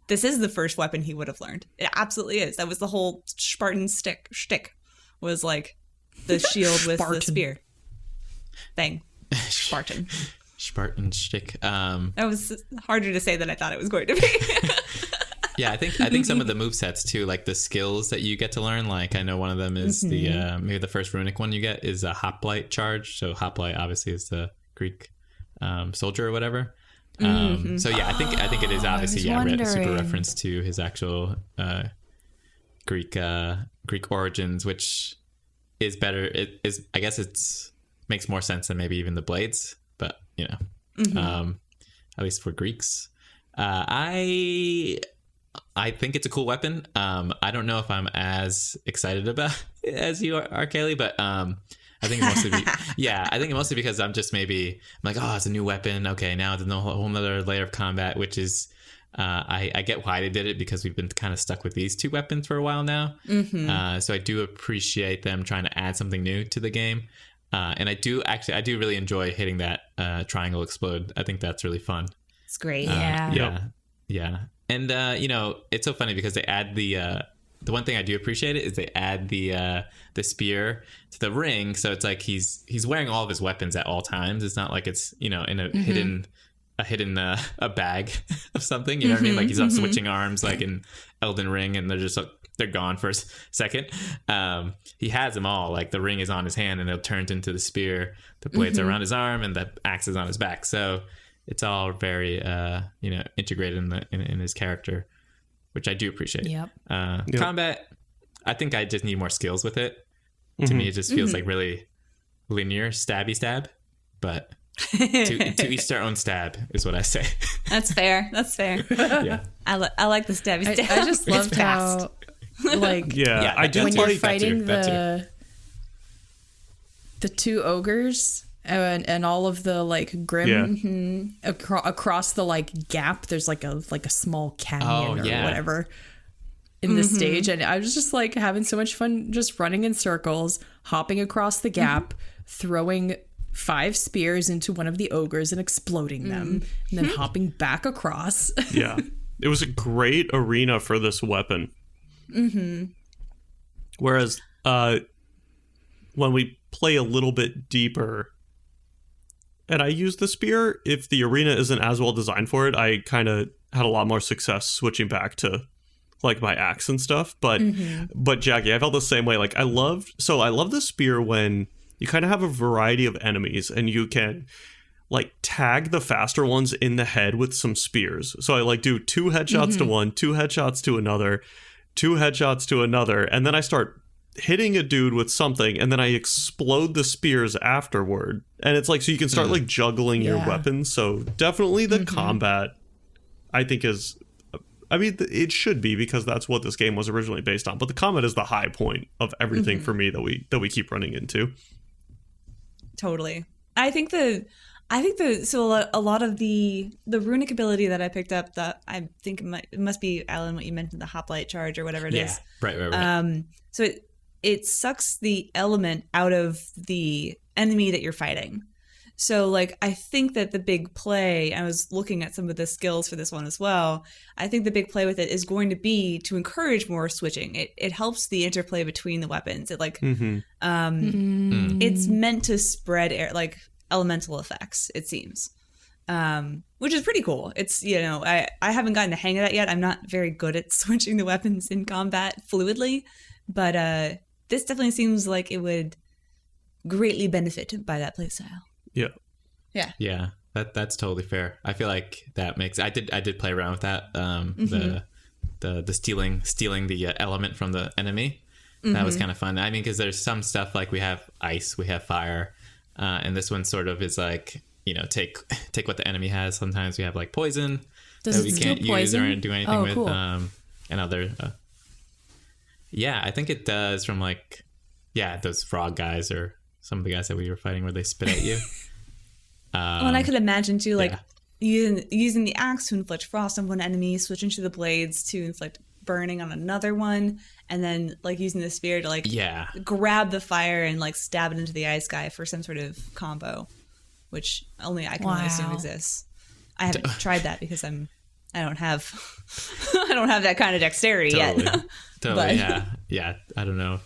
this is the first weapon he would have learned. It absolutely is. That was the whole Spartan shtick. Was like the shield with the spear thing. Spartan shtick. That was harder to say than I thought it was going to be. Yeah, I think some of the movesets too, like the skills that you get to learn. Like I know one of them is the maybe the first runic one you get is a hoplite charge. So hoplite obviously is the Greek soldier or whatever. So yeah, I think it is obviously super reference to his actual Greek origins, which is better. It is, I guess, makes more sense than maybe even the blades, but at least for Greeks, I think it's a cool weapon. I don't know if I'm as excited about it as you are, Kayleigh, but I think mostly because I'm like, oh, it's a new weapon. Okay, now there's a whole nother layer of combat, which is. I get why they did it because we've been kind of stuck with these two weapons for a while now. So I do appreciate them trying to add something new to the game. And I do really enjoy hitting that triangle explode. I think that's really fun. It's great. Yeah. And, it's so funny because they add the one thing I do appreciate it is they add the spear to the ring. So it's like he's wearing all of his weapons at all times. It's not like it's, in a hidden a bag of something, you know what I mean? Like he's not switching arms like in Elden Ring and they're gone for a second. He has them all, like the ring is on his hand and it turns into the spear, the blades are around his arm and the axe is on his back. So it's all very integrated in his character, which I do appreciate. Combat, I think I just need more skills with it. To me it just feels like really linear stab, but to each their own stab is what I say. That's fair. Yeah, I like the stabby stab. I just loved how I do when like you're fighting the two ogres and all of the like grim across the like gap. There's like a small canyon or whatever in the stage, and I was just like having so much fun just running in circles, hopping across the gap, throwing 5 spears into one of the ogres and exploding them, and then hopping back across. Yeah. It was a great arena for this weapon. Whereas when we play a little bit deeper, and I use the spear, if the arena isn't as well designed for it, I kind of had a lot more success switching back to like my axe and stuff. But Jackie, I felt the same way. Like I love the spear when you kind of have a variety of enemies and you can like tag the faster ones in the head with some spears. So I like do 2 headshots to one, 2 headshots to another, 2 headshots to another. And then I start hitting a dude with something and then I explode the spears afterward. And it's like, so you can start like juggling your weapons. So definitely the combat I think is, I mean, it should be because that's what this game was originally based on. But the combat is the high point of everything for me that we keep running into. Totally. I think I think a lot of the runic ability that I picked up, that I think it must be, Alan, what you mentioned, the hoplite charge or whatever it is. Right. So it sucks the element out of the enemy that you're fighting. So, like, I think that the big play, I was looking at some of the skills for this one as well, I think the big play with it is going to be to encourage more switching. It helps the interplay between the weapons. It, like, it's meant to spread, like, elemental effects, it seems, which is pretty cool. It's, you know, I haven't gotten the hang of that yet. I'm not very good at switching the weapons in combat fluidly, but this definitely seems like it would greatly benefit by that playstyle. Yeah. That's totally fair. I feel like that makes. I did play around with that. The stealing the element from the enemy. That was kind of fun. I mean, because there's some stuff like we have ice, we have fire, and this one sort of is like, you know, take what the enemy has. Sometimes we have like poison that we can't use or do anything with. Cool. And other. Yeah, I think it does from like, those frog guys or some of the guys that we were fighting where they spit at you. Well, and I could imagine too, like using the axe to inflict frost on one enemy, switching to the blades to inflict burning on another one, and then like using the spear to like grab the fire and like stab it into the ice guy for some sort of combo, which only I can only assume exists. I haven't tried that because I don't have that kind of dexterity yet. Totally. Yeah. I don't know.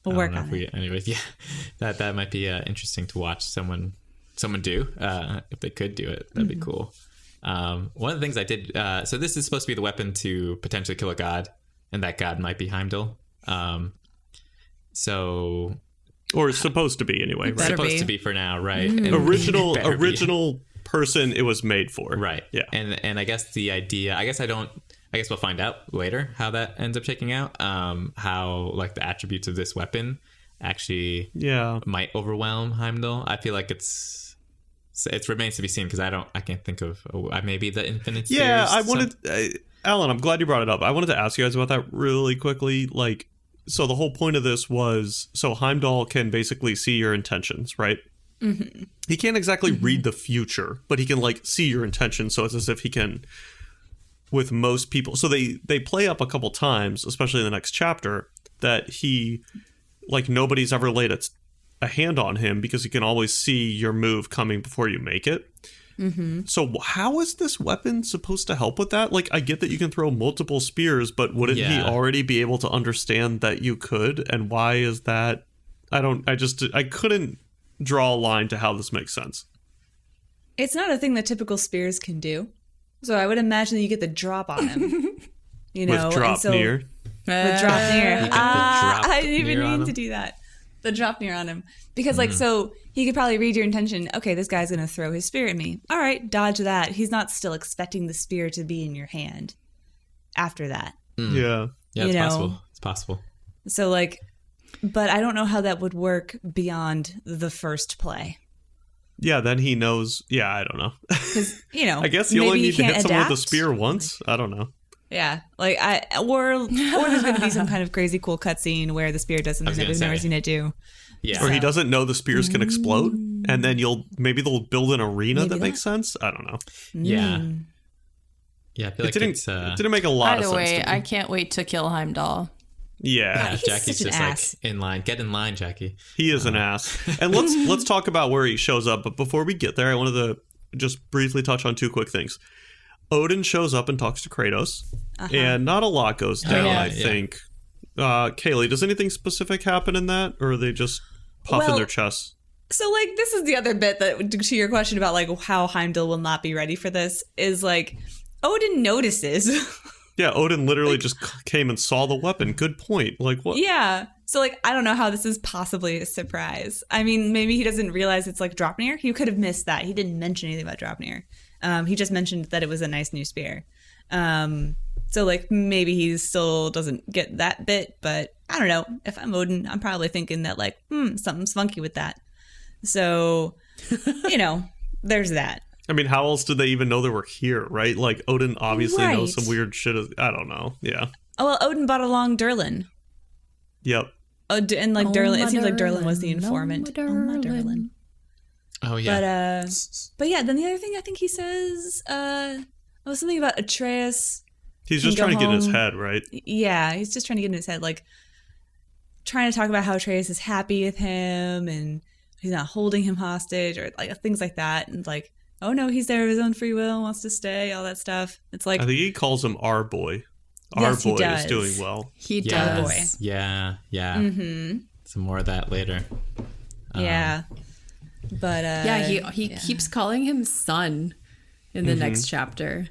We'll work on it. Anyways, that might be interesting to watch someone do. If they could do it, that'd be cool. One of the things I did, so this is supposed to be the weapon to potentially kill a god, and that god might be Heimdall. Or it's supposed to be anyway, right? Supposed to be for now, right? Original person it was made for. Right. Yeah. And I guess the idea, I guess we'll find out later how that ends up shaking out. How like the attributes of this weapon actually might overwhelm Heimdall. I feel like it remains to be seen, because I can't think of maybe the infinite spheres. Yeah, I wanted Alan, I'm glad you brought it up. I wanted to ask you guys about that really quickly. Like, so the whole point of this was, so Heimdall can basically see your intentions, right? Mm-hmm. He can't exactly read the future, but he can like see your intentions. So it's as if he can, with most people. So they play up a couple times, especially in the next chapter, that he, like, nobody's ever laid a hand on him because he can always see your move coming before you make it. Mm-hmm. So how is this weapon supposed to help with that? Like, I get that you can throw multiple spears, but wouldn't he already be able to understand that you could? And why is that? I couldn't draw a line to how this makes sense. It's not a thing that typical spears can do. So I would imagine that you get the drop on him. You know, with drop near. With drop near. I didn't even mean to do that. The drop near on him. Because, like, so he could probably read your intention. Okay, this guy's going to throw his spear at me. All right, dodge that. He's not still expecting the spear to be in your hand after that. Yeah. Yeah, it's possible. So, like, but I don't know how that would work beyond the first play. Yeah, then he knows. Yeah, I don't know. Because, you know, I guess you only need to hit someone with a spear once. I don't know. Yeah, like or there's going to be some kind of crazy cool cutscene where the spear does something that we've never seen it do. Yeah, or he doesn't know the spears can explode, and then maybe they'll build an arena that makes sense. I don't know. Yeah, I feel like it didn't make a lot of sense. Either way, I can't wait to kill Heimdall. Yeah, Jackie's just like in line. Get in line, Jackie. He is an ass. And let's talk about where he shows up. But before we get there, I wanted to just briefly touch on two quick things. Odin shows up and talks to Kratos, and not a lot goes down, I think. Kayleigh, does anything specific happen in that, or are they just puffing their chests? So, like, this is the other bit that, to your question about, like, how Heimdall will not be ready for this, is, like, Odin notices. Yeah, Odin literally just came and saw the weapon. Good point. Like, what? Yeah. So, like, I don't know how this is possibly a surprise. I mean, maybe he doesn't realize it's, like, Draupnir. He could have missed that. He didn't mention anything about Draupnir. He just mentioned that it was a nice new spear. So, like, maybe he still doesn't get that bit, but I don't know. If I'm Odin, I'm probably thinking that, like, something's funky with that. So, you know, there's that. I mean, how else did they even know they were here, right? Like, Odin obviously knows some weird shit. I don't know. Yeah. Oh, well, Odin brought along Durlin. Yep. Oh, and, like, Durlin, it seems like Durlin was the informant. Oh, my Durlin. Oh yeah. But yeah, then the other thing I think he says was something about Atreus. He's just trying to get in his head, right? Yeah, he's just trying to get in his head, like trying to talk about how Atreus is happy with him and he's not holding him hostage or like things like that. And like, oh no, he's there of his own free will, wants to stay, all that stuff. It's like, I think he calls him our boy. Yes, our boy he does. is doing well. He Yeah. does. Boy. Yeah. mm-hmm. Some more of that later. Yeah. But he keeps calling him son in the next chapter.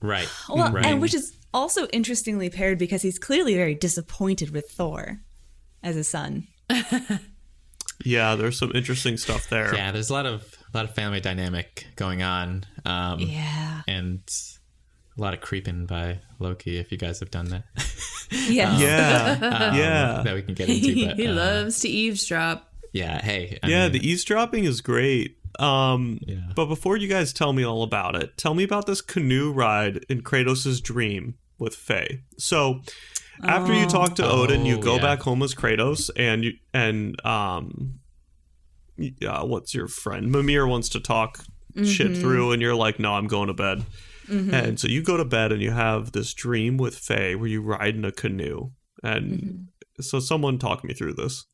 Right. well, right. and which is also interestingly paired because he's clearly very disappointed with Thor as a son. Yeah, there's some interesting stuff there. Yeah, there's a lot of family dynamic going on. Yeah. And a lot of creeping by Loki, if you guys have done that. Yes. Yeah. That we can get into. But, He loves to eavesdrop. Yeah, hey. I Yeah, mean, the eavesdropping is great. But before you guys tell me all about it, tell me about this canoe ride in Kratos' dream with Faye. So, after you talk to Odin, you go back home as Kratos, what's your friend? Mimir wants to talk shit through, and you're like, no, I'm going to bed. And so you go to bed, and you have this dream with Faye where you ride in a canoe. And so someone talk me through this.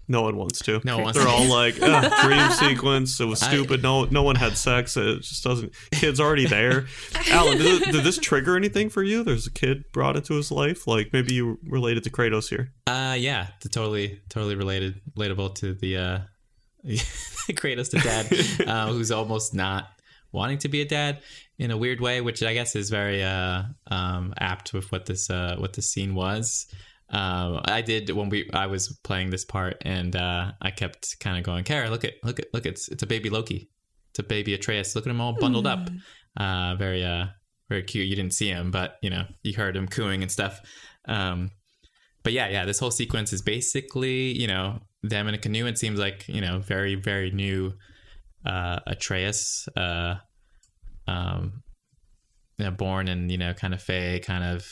No one wants to. No one wants They're to. all like, dream sequence. It was stupid. No one had sex. It just doesn't. Kid's already there. Alan, did this trigger anything for you? There's a kid brought into his life. Like maybe you related to Kratos here. Yeah, totally relatable to the Kratos, the dad, who's almost not wanting to be a dad in a weird way, which I guess is very apt with what this scene was. I did when I was playing this part, and I kept kind of going, Kara, look, it's a baby Loki, it's a baby Atreus. Look at him all bundled up, very cute. You didn't see him, but you heard him cooing and stuff. But yeah, this whole sequence is basically them in a canoe. It seems like very very new Atreus, born in kind of Fae, kind of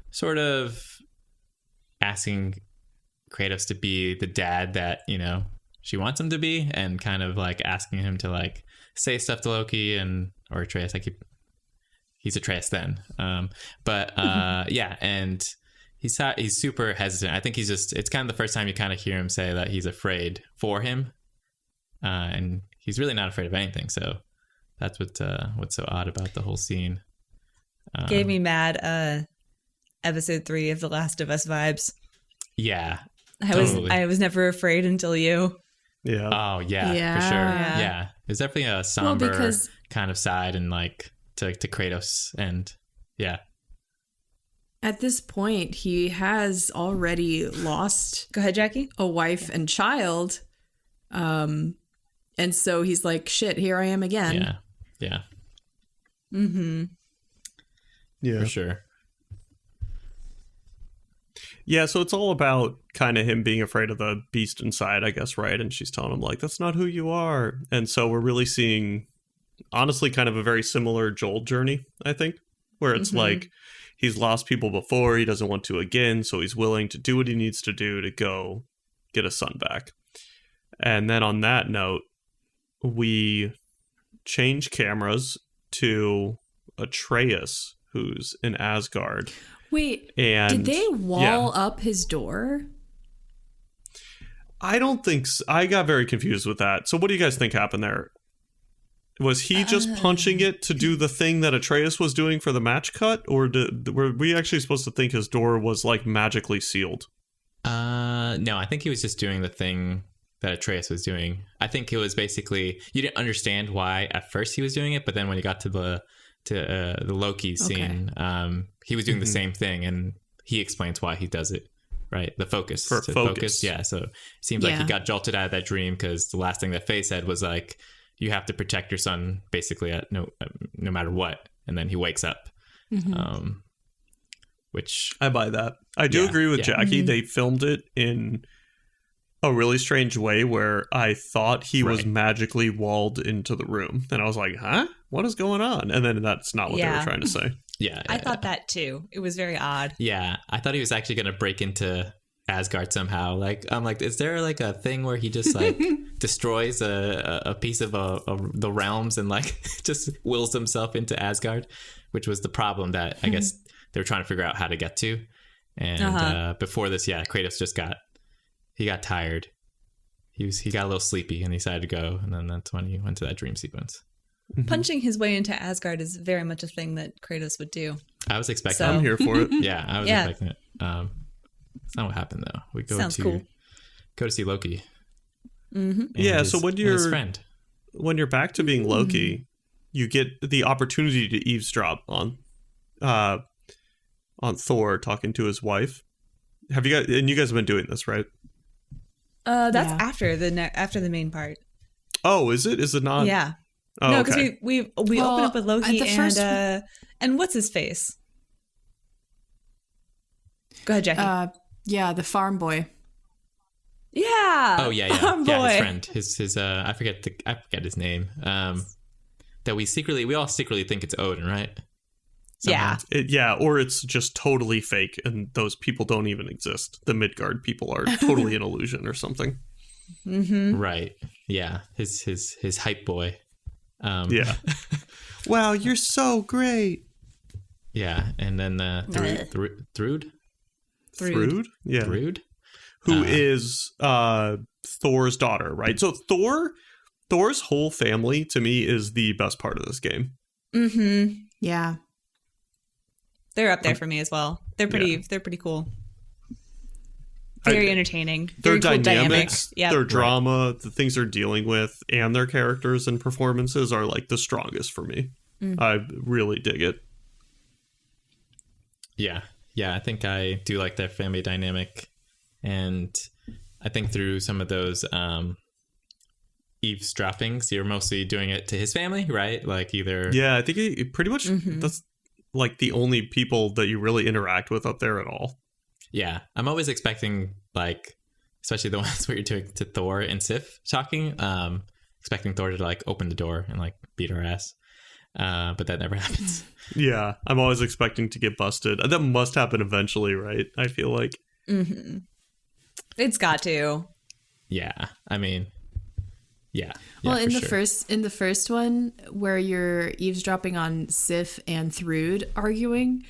sort of asking Kratos to be the dad that she wants him to be, and kind of like asking him to like say stuff to Loki or Atreus. He's Atreus then, yeah, and he's super hesitant. I think it's kind of the first time you kind of hear him say that he's afraid for him, and he's really not afraid of anything. So that's what's so odd about the whole scene. Gave me mad episode 3 of The Last of Us vibes. Yeah, I was never afraid until you. Yeah. Oh yeah, for sure. Yeah, there's definitely a somber kind of side and like to Kratos, and yeah. At this point, he has already lost. Go ahead, Jackie. A wife and child, and so he's like, "Shit, here I am again." Yeah. Mm-hmm. Yeah, for sure. Yeah, so it's all about kind of him being afraid of the beast inside, I guess, right? And she's telling him, like, that's not who you are. And so we're really seeing, honestly, kind of a very similar Joel journey, I think, where it's like he's lost people before, he doesn't want to again, so he's willing to do what he needs to do to go get his son back. And then on that note, we change cameras to Atreus, who's in Asgard. Wait, and did they wall up his door? I don't think so. I got very confused with that. So what do you guys think happened there? Was he just punching it to do the thing that Atreus was doing for the match cut? Or were we actually supposed to think his door was like magically sealed? No, I think he was just doing the thing that Atreus was doing. I think it was basically, you didn't understand why at first he was doing it, but then when you got to the Loki scene, he was doing the same thing, and he explains why he does it, right? The focus. Focus. Yeah, so it seems like he got jolted out of that dream because the last thing that Faye said was like, you have to protect your son basically at no matter what, and then he wakes up. Which I buy that. I do agree with Jackie. They filmed it in a really strange way where I thought he was magically walled into the room, and I was like, huh? What is going on? And then that's not what they were trying to say. I thought that too. It was very odd. Yeah, I thought he was actually going to break into Asgard somehow. Like, I'm like, is there like a thing where he just like destroys a piece of the realms and like just wills himself into Asgard, which was the problem that I guess they were trying to figure out how to get to. And before this, Kratos just got tired. He got a little sleepy and he decided to go, and then that's when he went to that dream sequence. Punching his way into Asgard is very much a thing that Kratos would do. I was expecting. So. I'm here for it. Yeah, I was expecting it. It's not what happened though. We go to see Loki. Yeah, so when his friend, when you're back to being Loki, you get the opportunity to eavesdrop on Thor talking to his wife. Have you guys? And you guys have been doing this, right? That's after the main part. Oh, is it? Is it not? Yeah. Oh, no, because okay. we open up with Loki and what's his face? Go ahead, Jackie. Yeah, the farm boy. Yeah. Oh yeah. Farm boy. Yeah, his friend. His I forget his name. That we all secretly think it's Odin, right? Somehow. Yeah. Or it's just totally fake, and those people don't even exist. The Midgard people are totally an illusion or something. Right. Yeah. His hype boy. Yeah. Wow, you're so great. Yeah, and then Thrud? Yeah. Thrud? Who is Thor's daughter, right? So Thor's whole family, to me, is the best part of this game. Yeah. They're up there for me as well. They're pretty cool. Very entertaining. Their Very cool dynamics, dynamic. their drama, the things they're dealing with, and their characters and performances are like the strongest for me. I really dig it. Yeah. Yeah, I think I do like their family dynamic. And I think through some of those eavesdroppings, you're mostly doing it to his family, right? Like either... Yeah, I think it pretty much that's like the only people that you really interact with up there at all. Yeah, I'm always expecting, like, especially the ones where you're doing to Thor and Sif talking, expecting Thor to, like, open the door and, like, beat her ass. But that never happens. Yeah, I'm always expecting to get busted. That must happen eventually, right? I feel like. It's got to. Yeah, I mean, yeah. Well, in the sure. first one where you're eavesdropping on Sif and Thrud arguing,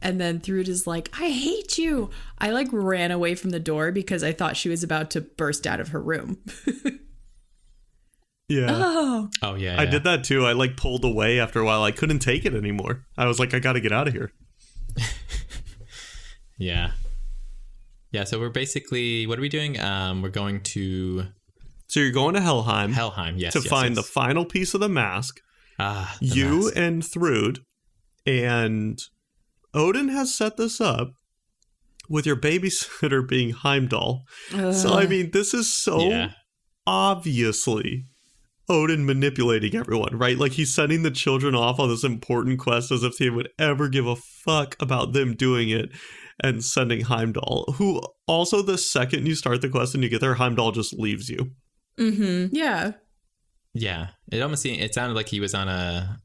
and then Thrud is like, "I hate you." I like ran away from the door because I thought she was about to burst out of her room. Yeah. Oh yeah. I did that too. I like pulled away after a while. I couldn't take it anymore. I was like, I got to get out of here. Yeah. Yeah. So we're basically, what are we doing? We're going to. So you're going to Helheim. Yes. To find the final piece of the mask. The you mask. and Thrud, and Odin has set this up with your babysitter being Heimdall. So I mean, this is so obviously Odin manipulating everyone, right? Like he's sending the children off on this important quest as if he would ever give a fuck about them doing it, and sending Heimdall, who also the second you start the quest and you get there, Heimdall just leaves you. Yeah. Yeah. It sounded like he was on a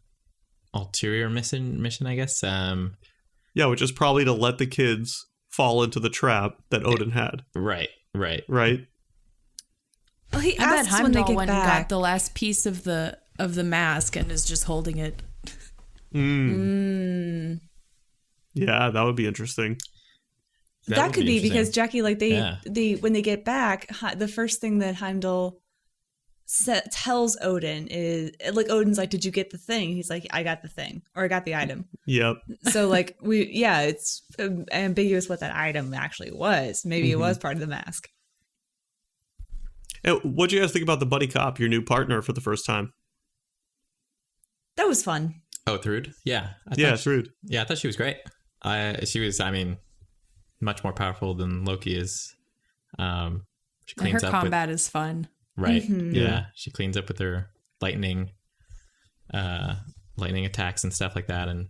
ulterior mission, I guess. Yeah, which is probably to let the kids fall into the trap that Odin had. Right. Well, he I bet asks when they Heimdall get went and back. got the last piece of the mask and is just holding it. Yeah, that would be interesting. That could be because Jackie, like Yeah. they when they get back, the first thing that Heimdall tells Odin is like, Odin's like, "Did you get the thing?" He's like, "I got the thing," or "I got the item." Yep. So like it's ambiguous what that item actually was. Maybe it was part of the mask. What'd you guys think about the buddy cop, your new partner for the first time? That was fun. Oh, Thrud? Yeah. Thrud. Yeah, I thought she was great. She was, I mean, much more powerful than Loki is. She And cleans her up combat is fun. Right. Yeah. She cleans up with her lightning attacks and stuff like that. And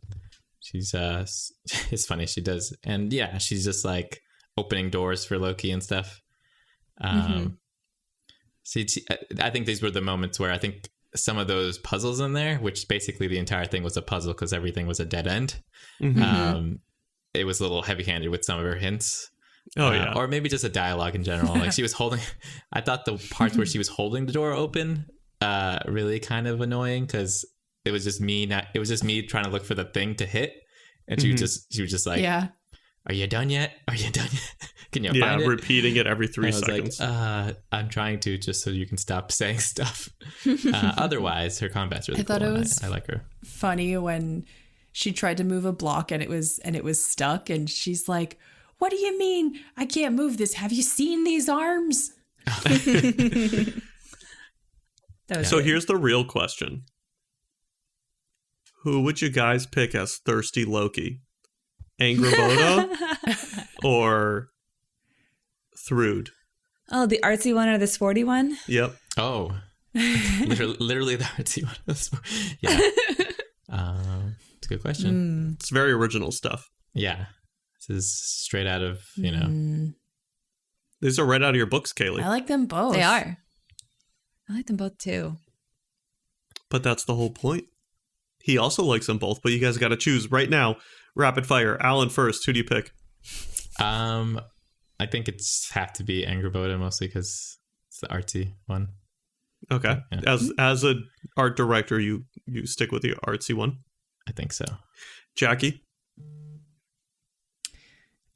she's, it's funny. She does. And yeah, she's just like opening doors for Loki and stuff. I think these were the moments where I think some of those puzzles in there, which basically the entire thing was a puzzle because everything was a dead end. It was a little heavy-handed with some of her hints. Oh, yeah. Or maybe just a dialogue in general. Like she was holding, I thought the parts where she was holding the door open really kind of annoying because it was just me trying to look for the thing to hit. And she was just like, Yeah. Are you done yet? Are you done yet? Can you find it? Yeah, repeating it every 3 seconds. Like, I'm trying to just so you can stop saying stuff. Otherwise, her combat's really cool. I thought it was I like her. funny when she tried to move a block and it was stuck, and she's like, "What do you mean I can't move this? Have you seen these arms?" So here's the real question. Who would you guys pick as thirsty Loki? Angrboda or Thrud? Oh, the artsy one or the sporty one? Yep. Oh, literally the artsy one. Yeah. It's a good question. It's very original stuff. Yeah. This is straight out of, These are right out of your books, Kayleigh. I like them both. They are. I like them both too. But that's the whole point. He also likes them both, but you guys got to choose right now. Rapid fire. Alan first. Who do you pick? I think it's have to be Angrboda mostly because it's the artsy one. Okay. Yeah. As an art director, you stick with the artsy one. I think so. Jackie?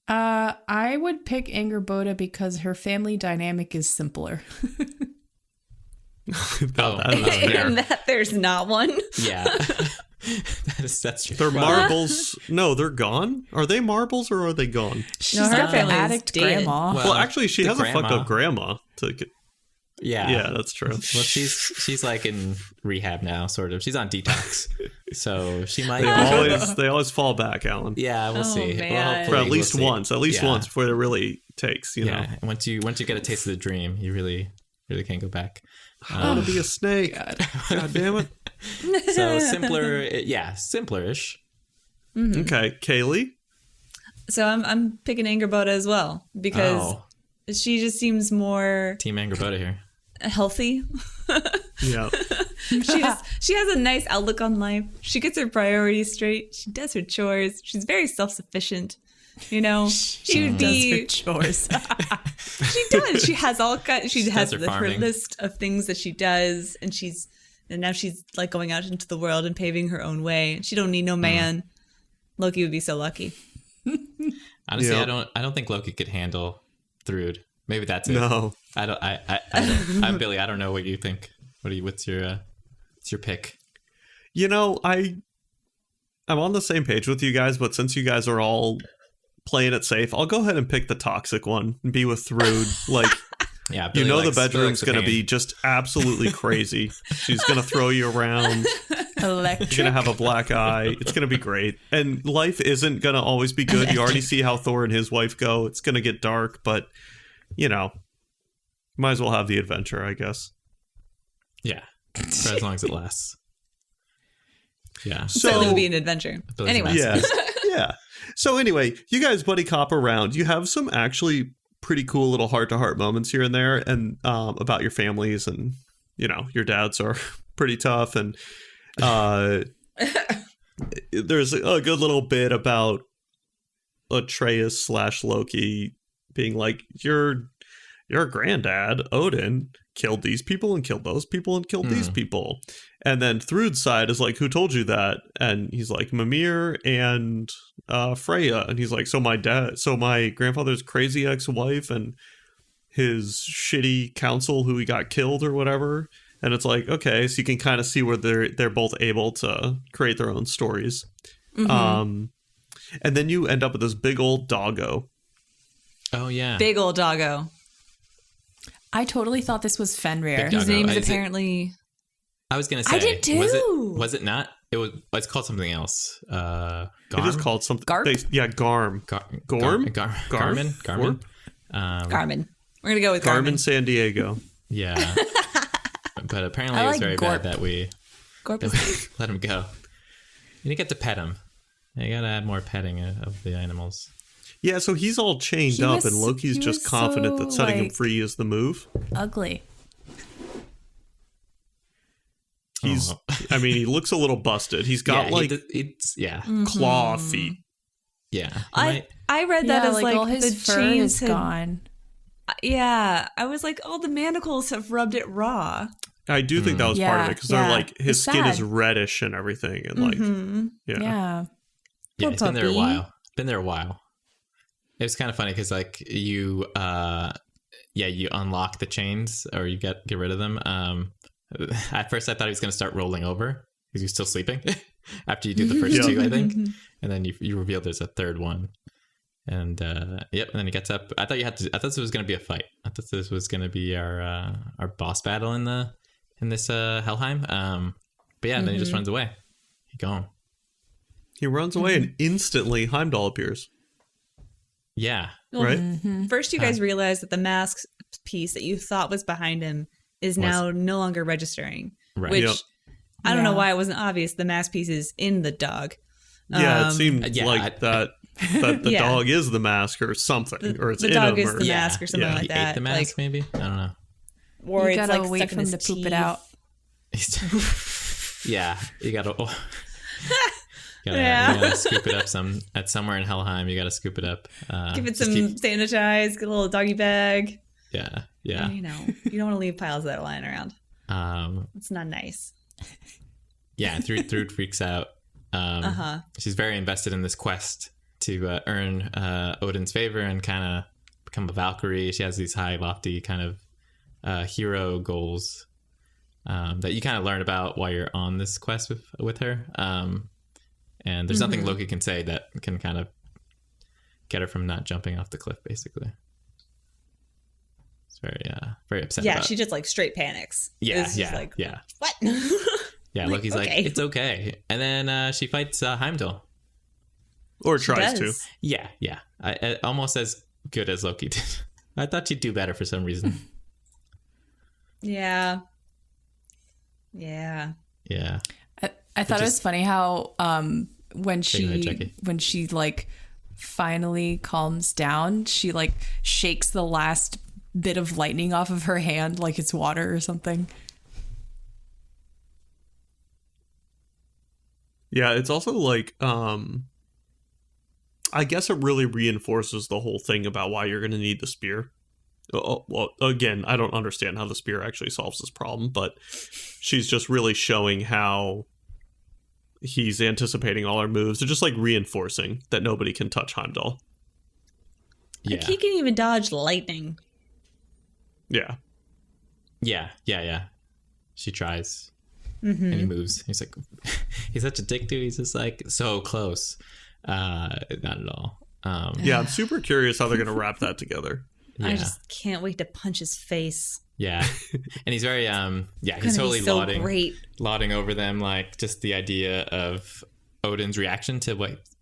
I would pick Angrboda because her family dynamic is simpler. And that there's not one. Yeah. That's true. They're marbles. No, they're gone. Are they marbles or are they gone? She's her got the family's addict dead. grandma. Well, actually, she the has a fucked grandma. up grandma. To get, Yeah. that's true. Well, she's like in rehab now, sort of. She's on detox, so she might. They always fall back, Alan. Yeah, we'll see. man. Well, For hopefully at least we'll see. once. At least once before it really takes. You know. Yeah. And once you get a taste of the dream, you really can't go back. I want to be a snake. God damn it. So simpler, simpler-ish. Okay, Kayleigh. So I'm picking Angrboda as well because Oh, she just seems more Team Angrboda here. healthy. Yeah. She has a nice outlook on life. She gets her priorities straight. She does her chores. She's very self-sufficient. You know, she would be. Does her chores. She does. She has all kinds. She has her her farming. list of things that she does, and now she's like going out into the world and paving her own way. She don't need no man. Loki would be so lucky. Honestly, Yeah. I don't think Loki could handle Thrud. Maybe that's it. No. I don't. I'm Billy. I don't know what you think. What's your pick? You know, I'm on the same page with you guys, but since you guys are all playing it safe, I'll go ahead and pick the toxic one and be with Thrud. Like, Yeah, you Billy know, likes- the Billy bedroom's likes going to pain. be just absolutely crazy. She's going to throw you around. Electric. You're going to have a black eye. It's going to be great. And life isn't going to always be good. You already see how Thor and his wife go. It's going to get dark, but, you know, might as well have the adventure, I guess. Yeah, for as long as it lasts. Yeah. So it would be an adventure. Billy's Anyway, massive. Yeah. Yeah. So anyway, you guys buddy cop around. You have some actually pretty cool little heart-to-heart moments here and there, and about your families, and you know your dads are pretty tough, and there's a good little bit about Atreus / Loki being like, your granddad Odin killed these people and killed those people and killed these people. And then Thrud's side is like, who told you that? And he's like, Mimir and Freya. And he's like, so my grandfather's crazy ex-wife and his shitty council who he got killed or whatever. And it's like, okay, so you can kind of see where they're both able to create their own stories. And then you end up with this big old doggo. Oh yeah. big old doggo. I totally thought this was Fenrir. Big His doggo. name Is is it- apparently. I was gonna say. I did too. Was it not? It's called something else. Garm? It is called something. Garp? Garm. Garm. Garm? Garmin. Garp? Garmin. We're gonna go with Garmin Garmin. San Diego. Yeah. But apparently I it was like very Gorp. bad that we Gorp is let him go. You didn't get to pet him. You gotta add more petting of the animals. Yeah, so he's all chained He up, was- and Loki's he just was confident so, that setting him like- free is the move. Ugly. I mean, he looks a little busted. He's got yeah, like it's claw feet. Yeah. I read that as like all his the fur chains is had, gone. Yeah, I was like, oh, the manacles have rubbed it raw. I do think that was part of it because they're like his It's skin sad. is reddish and everything, and like Yeah. Yeah, Poor it's been there a puppy. while. Been there a while. It was kind of funny because like you unlock the chains or you get rid of them. At first I thought he was going to start rolling over because he's still sleeping after you do the first two, I think, and then you reveal there's a third one, and and then he gets up. I thought this was going to be a fight. I thought this was going to be our boss battle in this Helheim. But yeah, then he just runs away. He gone. he runs away and instantly Heimdall appears. Yeah. Well, Right? First, you guys realize that the mask piece that you thought was behind him is now no longer registering. Right. Which Yep. I don't know Yeah. why it wasn't obvious. The mask piece is in the dog. Yeah, it seemed yeah, like that the Yeah. dog is the mask or something, or it's The in dog him. is Or, the mask or something yeah. like He that. ate the mask, maybe? I don't know. Or You it's gotta like wait stuck for in him his to poop teeth. it out. Yeah, you gotta, Yeah. you gotta scoop it up somewhere in Helheim. You gotta scoop it up. Give it just some sanitize, get a little doggy bag. yeah. You know, you don't want to leave piles of that lying around. It's not nice. Yeah. Thrud freaks out. She's very invested in this quest to earn Odin's favor and kind of become a Valkyrie. She has these high, lofty kind of hero goals that you kind of learn about while you're on this quest with her. And there's nothing Loki can say that can kind of get her from not jumping off the cliff, basically. It's very upset Yeah, about. she just like straight panics. Yeah, It's just yeah, like, yeah. what? Yeah, Like, Loki's like, okay. it's okay. And then she fights Heimdall. Or tries to. does. Yeah. Almost as good as Loki did. I thought she'd do better for some reason. Yeah. Yeah. Yeah. I thought it was funny how when Take it away, she Jackie. like finally calms down, she like shakes the last bit of lightning off of her hand like it's water or something. Yeah, it's also like I guess it really reinforces the whole thing about why you're going to need the spear. Well, again, I don't understand how the spear actually solves this problem, but she's just really showing how he's anticipating all our moves. They're just like reinforcing that nobody can touch Heimdall. Yeah. Like he can even dodge lightning. Yeah. Yeah. She tries. And he moves. He's like, he's such a dick, dude. He's just like so close. Not at all. Yeah, I'm super curious how they're going to wrap that together. Yeah. I just can't wait to punch his face. Yeah. And he's very, he's Gonna totally be so great. lauding over them, like just the idea of Odin's reaction to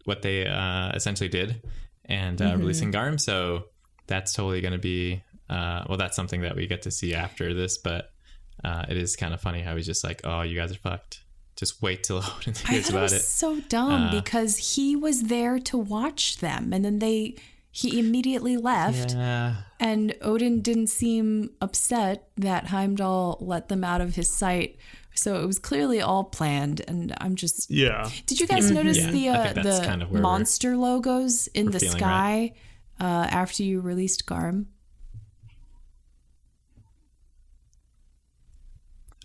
what they essentially did and releasing Garm. So that's totally going to be, that's something that we get to see after this, but it is kind of funny how he's just like, oh, you guys are fucked. Just wait till Odin I hears thought it about was it. so dumb because he was there to watch them, and then he immediately left. Yeah. And Odin didn't seem upset that Heimdall let them out of his sight. So it was clearly all planned. And I'm just... Yeah. Did you guys notice Yeah, I think that's kind the of where monster logos in we're the feeling, sky after you released Garm?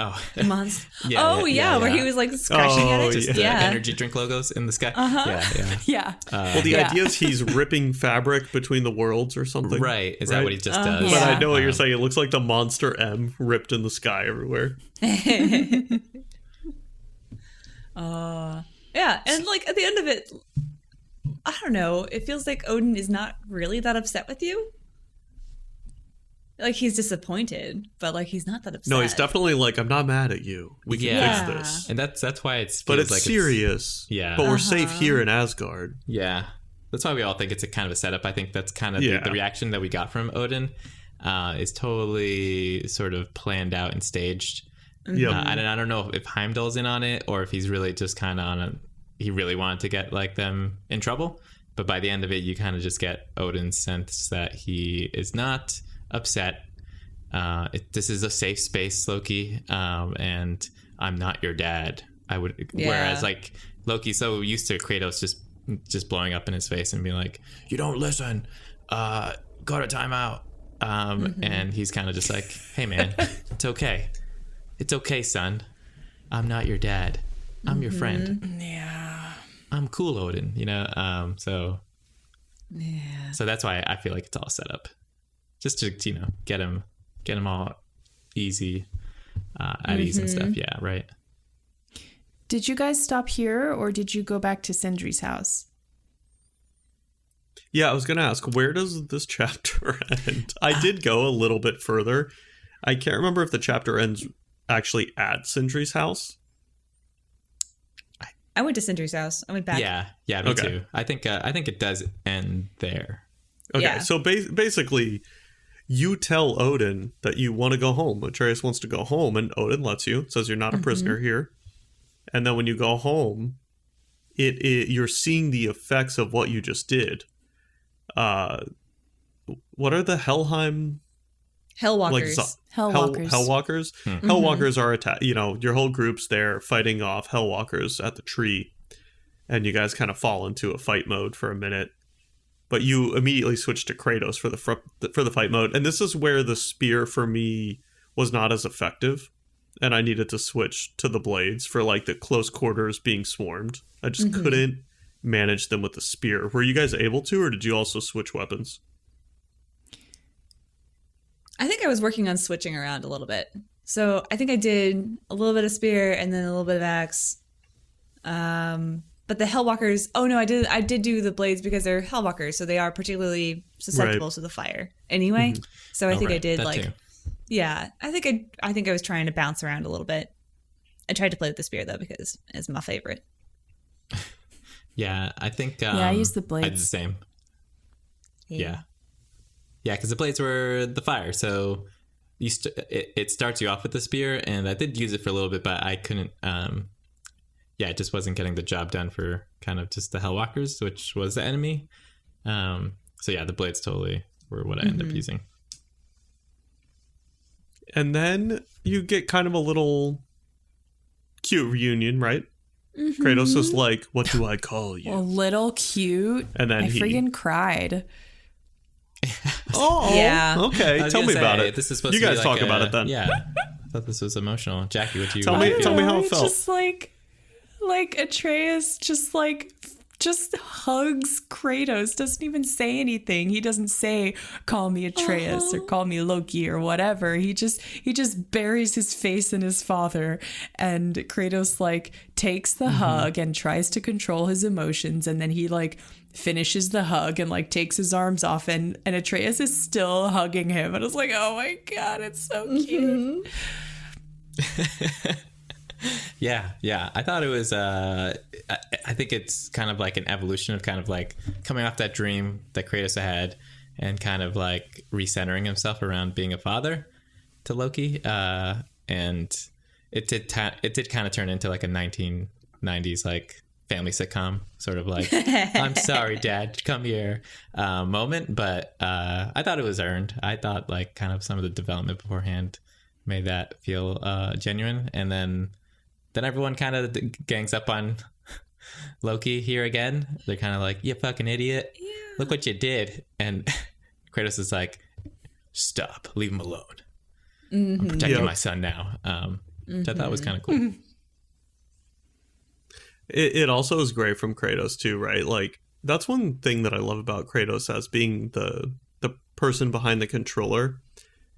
Oh. Monster. Yeah, where he was like scratching at it. Just Yeah. the energy drink logos in the sky. Yeah. Yeah. Well, the idea is he's ripping fabric between the worlds or something. Right. Is that what he just does? But I Yeah. know what you're saying. It looks like the monster M ripped in the sky everywhere. Yeah, and like at the end of it, I don't know. It feels like Odin is not really that upset with you. Like he's disappointed, but like he's not that upset. No, he's definitely like, I'm not mad at you. We can Yeah. fix this. And that's why it's But it's serious. yeah. But we're safe here in Asgard. Yeah. That's why we all think it's a kind of a setup. I think that's kind of the reaction that we got from Odin is totally sort of planned out and staged. Yep. I don't know if Heimdall's in on it or if he's really just kind of on it. He really wanted to get like them in trouble. But by the end of it, you kind of just get Odin's sense that he is not upset. This is a safe space, Loki, and I'm not your dad. Whereas like Loki's so used to Kratos just just blowing up in his face and being like, "You don't listen. Go to timeout." And he's kind of just like, "Hey, man, it's okay. It's okay, son. I'm not your dad. I'm your friend. Yeah. I'm cool, Odin." So that's why I feel like it's all set up, just to get him all easy, at ease and stuff. Yeah, right. Did you guys stop here, or did you go back to Sindri's house? Yeah, I was going to ask, where does this chapter end? I did go a little bit further. I can't remember if the chapter ends actually at Sindri's house. I went to Sindri's house. I went back. Yeah, me too. I think it does end there. Okay, Yeah. so basically, you tell Odin that you want to go home. Atreus wants to go home, and Odin lets you. Says you're not a prisoner here. And then when you go home, you're seeing the effects of what you just did. What are the Helheim? Hellwalkers. Hellwalkers. Hellwalkers. Hellwalkers are your whole group's there fighting off Hellwalkers at the tree, and you guys kind of fall into a fight mode for a minute. But you immediately switch to Kratos for the fight mode, and this is where the spear for me was not as effective, and I needed to switch to the blades for like the close quarters being swarmed. I just couldn't manage them with the spear. Were you guys able to, or did you also switch weapons? I think I was working on switching around a little bit. So I think I did a little bit of spear and then a little bit of axe. But the Hellwalkers, I did do the blades because they're Hellwalkers, so they are particularly susceptible to the fire anyway. So I think I did that too. Yeah, I think I was trying to bounce around a little bit. I tried to play with the spear though because it's my favorite. Yeah, I think I used the blades. I did the same. Yeah, because the blades were the fire, so it starts you off with the spear, and I did use it for a little bit, but I couldn't. It just wasn't getting the job done for kind of just the Hellwalkers, which was the enemy. So yeah, the blades totally were what I ended up using. And then you get kind of a little cute reunion, right? Kratos is like, "What do I call you?" A little cute. And then I freaking cried. Oh, Yeah. okay. Tell me about it. This is supposed You to be guys like talk about it then. Yeah, I thought this was emotional. Jackie, what do you Tell me how it It's felt. just like Atreus just hugs Kratos, doesn't even say anything. He doesn't say, "Call me Atreus" or "Call me Loki" or whatever. He just buries his face in his father, and Kratos takes the hug and tries to control his emotions, and then he finishes the hug and takes his arms off, and Atreus is still hugging him, and I was like, oh my god, it's so cute. Yeah. I thought it was. I think it's kind of like an evolution of kind of like coming off that dream that Kratos had, and kind of like recentering himself around being a father to Loki. And it did kind of turn into like a 1990s like family sitcom, sort of like "I'm sorry, Dad, come here" moment. But I thought it was earned. I thought like kind of some of the development beforehand made that feel genuine, and then everyone kind of gangs up on Loki here again. They're kind of like, "You fucking idiot. Yeah. Look what you did." And Kratos is like, "Stop. Leave him alone. I'm protecting my son now." Which I thought was kind of cool. It also is great from Kratos too, right? Like, that's one thing that I love about Kratos as being the person behind the controller,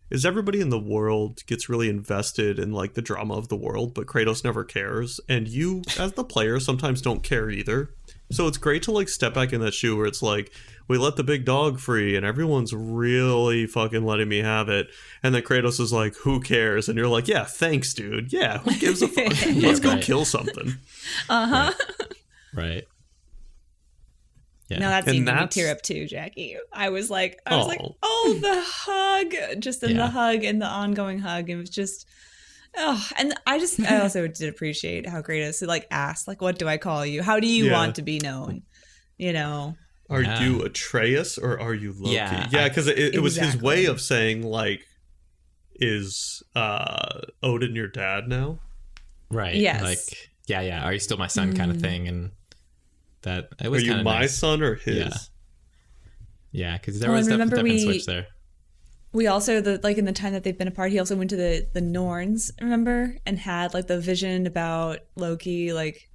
is everybody in the world gets really invested in like the drama of the world, but Kratos never cares, and you as the player sometimes don't care either. So it's great to like step back in that shoe where it's like, we let the big dog free and everyone's really fucking letting me have it, and then Kratos is like, who cares? And you're like, yeah, thanks, dude. Yeah, who gives a fuck? Let's go kill something. Right. Yeah. No, that scene made me tear up too, Jackie. I was like, oh, the hug, just in the hug and the ongoing hug. It was just, and I also did appreciate how Kratos like asked, like, what do I call you? How do you want to be known? You know? Are you Atreus or are you Loki? Yeah, because it was his way of saying like, is Odin your dad now? Right. Yes. Like, yeah. Are you still my son kind of thing? And That it was Are you kinda my nice. son or his? Yeah. Yeah, because there Well, was and remember definitely we- switch there. We also, in the time that they've been apart, he also went to the Norns, remember? And had, like, the vision about Loki, like,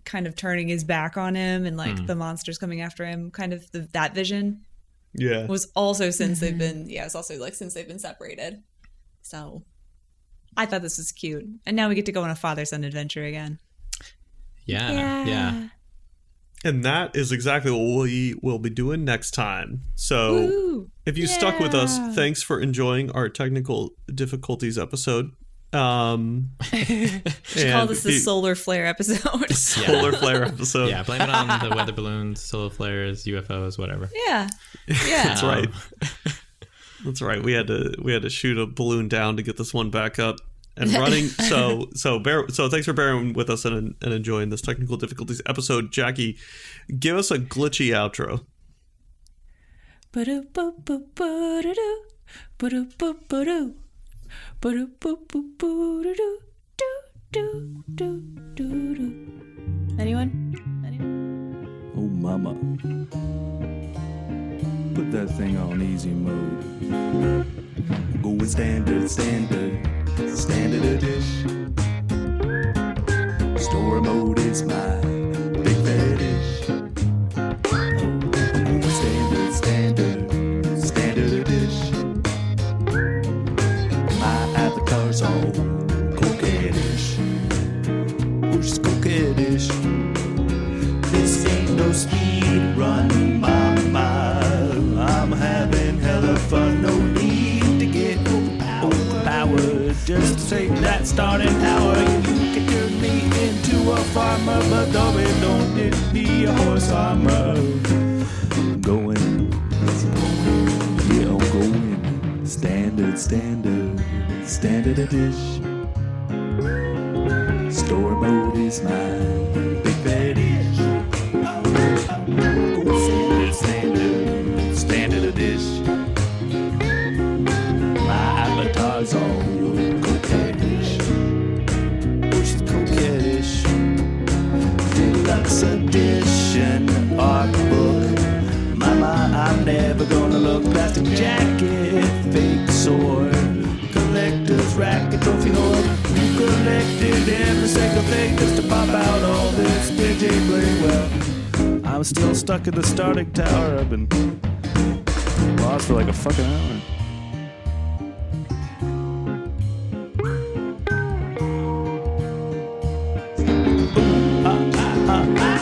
kind of turning his back on him and, like, the monsters coming after him. Kind of that vision Yeah. was also since they've been, it's also, like, since they've been separated. So, I thought this was cute. And now we get to go on a father-son adventure again. Yeah. And that is exactly what we will be doing next time. So Woo! if you stuck with us, thanks for enjoying our technical difficulties episode. She called this the solar flare episode. Solar flare episode. Yeah, blame it on the weather balloons, solar flares, UFOs, whatever. Yeah. That's right. That's right. We had to shoot a balloon down to get this one back up and running. So thanks for bearing with us and enjoying this technical difficulties episode. Jackie, give us a glitchy outro. Anyone? Oh, mama. Put that thing on easy mode. Go with standard edish. Story mode is my big fetish. Go with standard edish. My avatar's all coquettish. Oh, she's coquettish. This ain't no speed run, mama. I'm having hella fun. No need to get overpowered. Just take that starting power. You can turn me into a farmer, but don't get me a horse armor. I'm going. Yeah, I'm going. Standard edish. Story mode is my big fetish. Standard edish. My avatar's all coquettish. Oh, she's coquettish. Deluxe edition art book. Mama, I'm never gonna look. Plastic jacket, fake sword, collector's racket, trophy hoard. You collected every single thing just to pop out all this DJ bling. Well, I'm still stuck in the starting tower. I've been lost for like a fucking hour.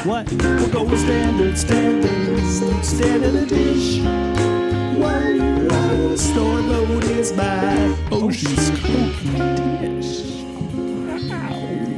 What? We'll go with standard edition. Whoa, story mode is my. Oh, she's coquettish. Wow.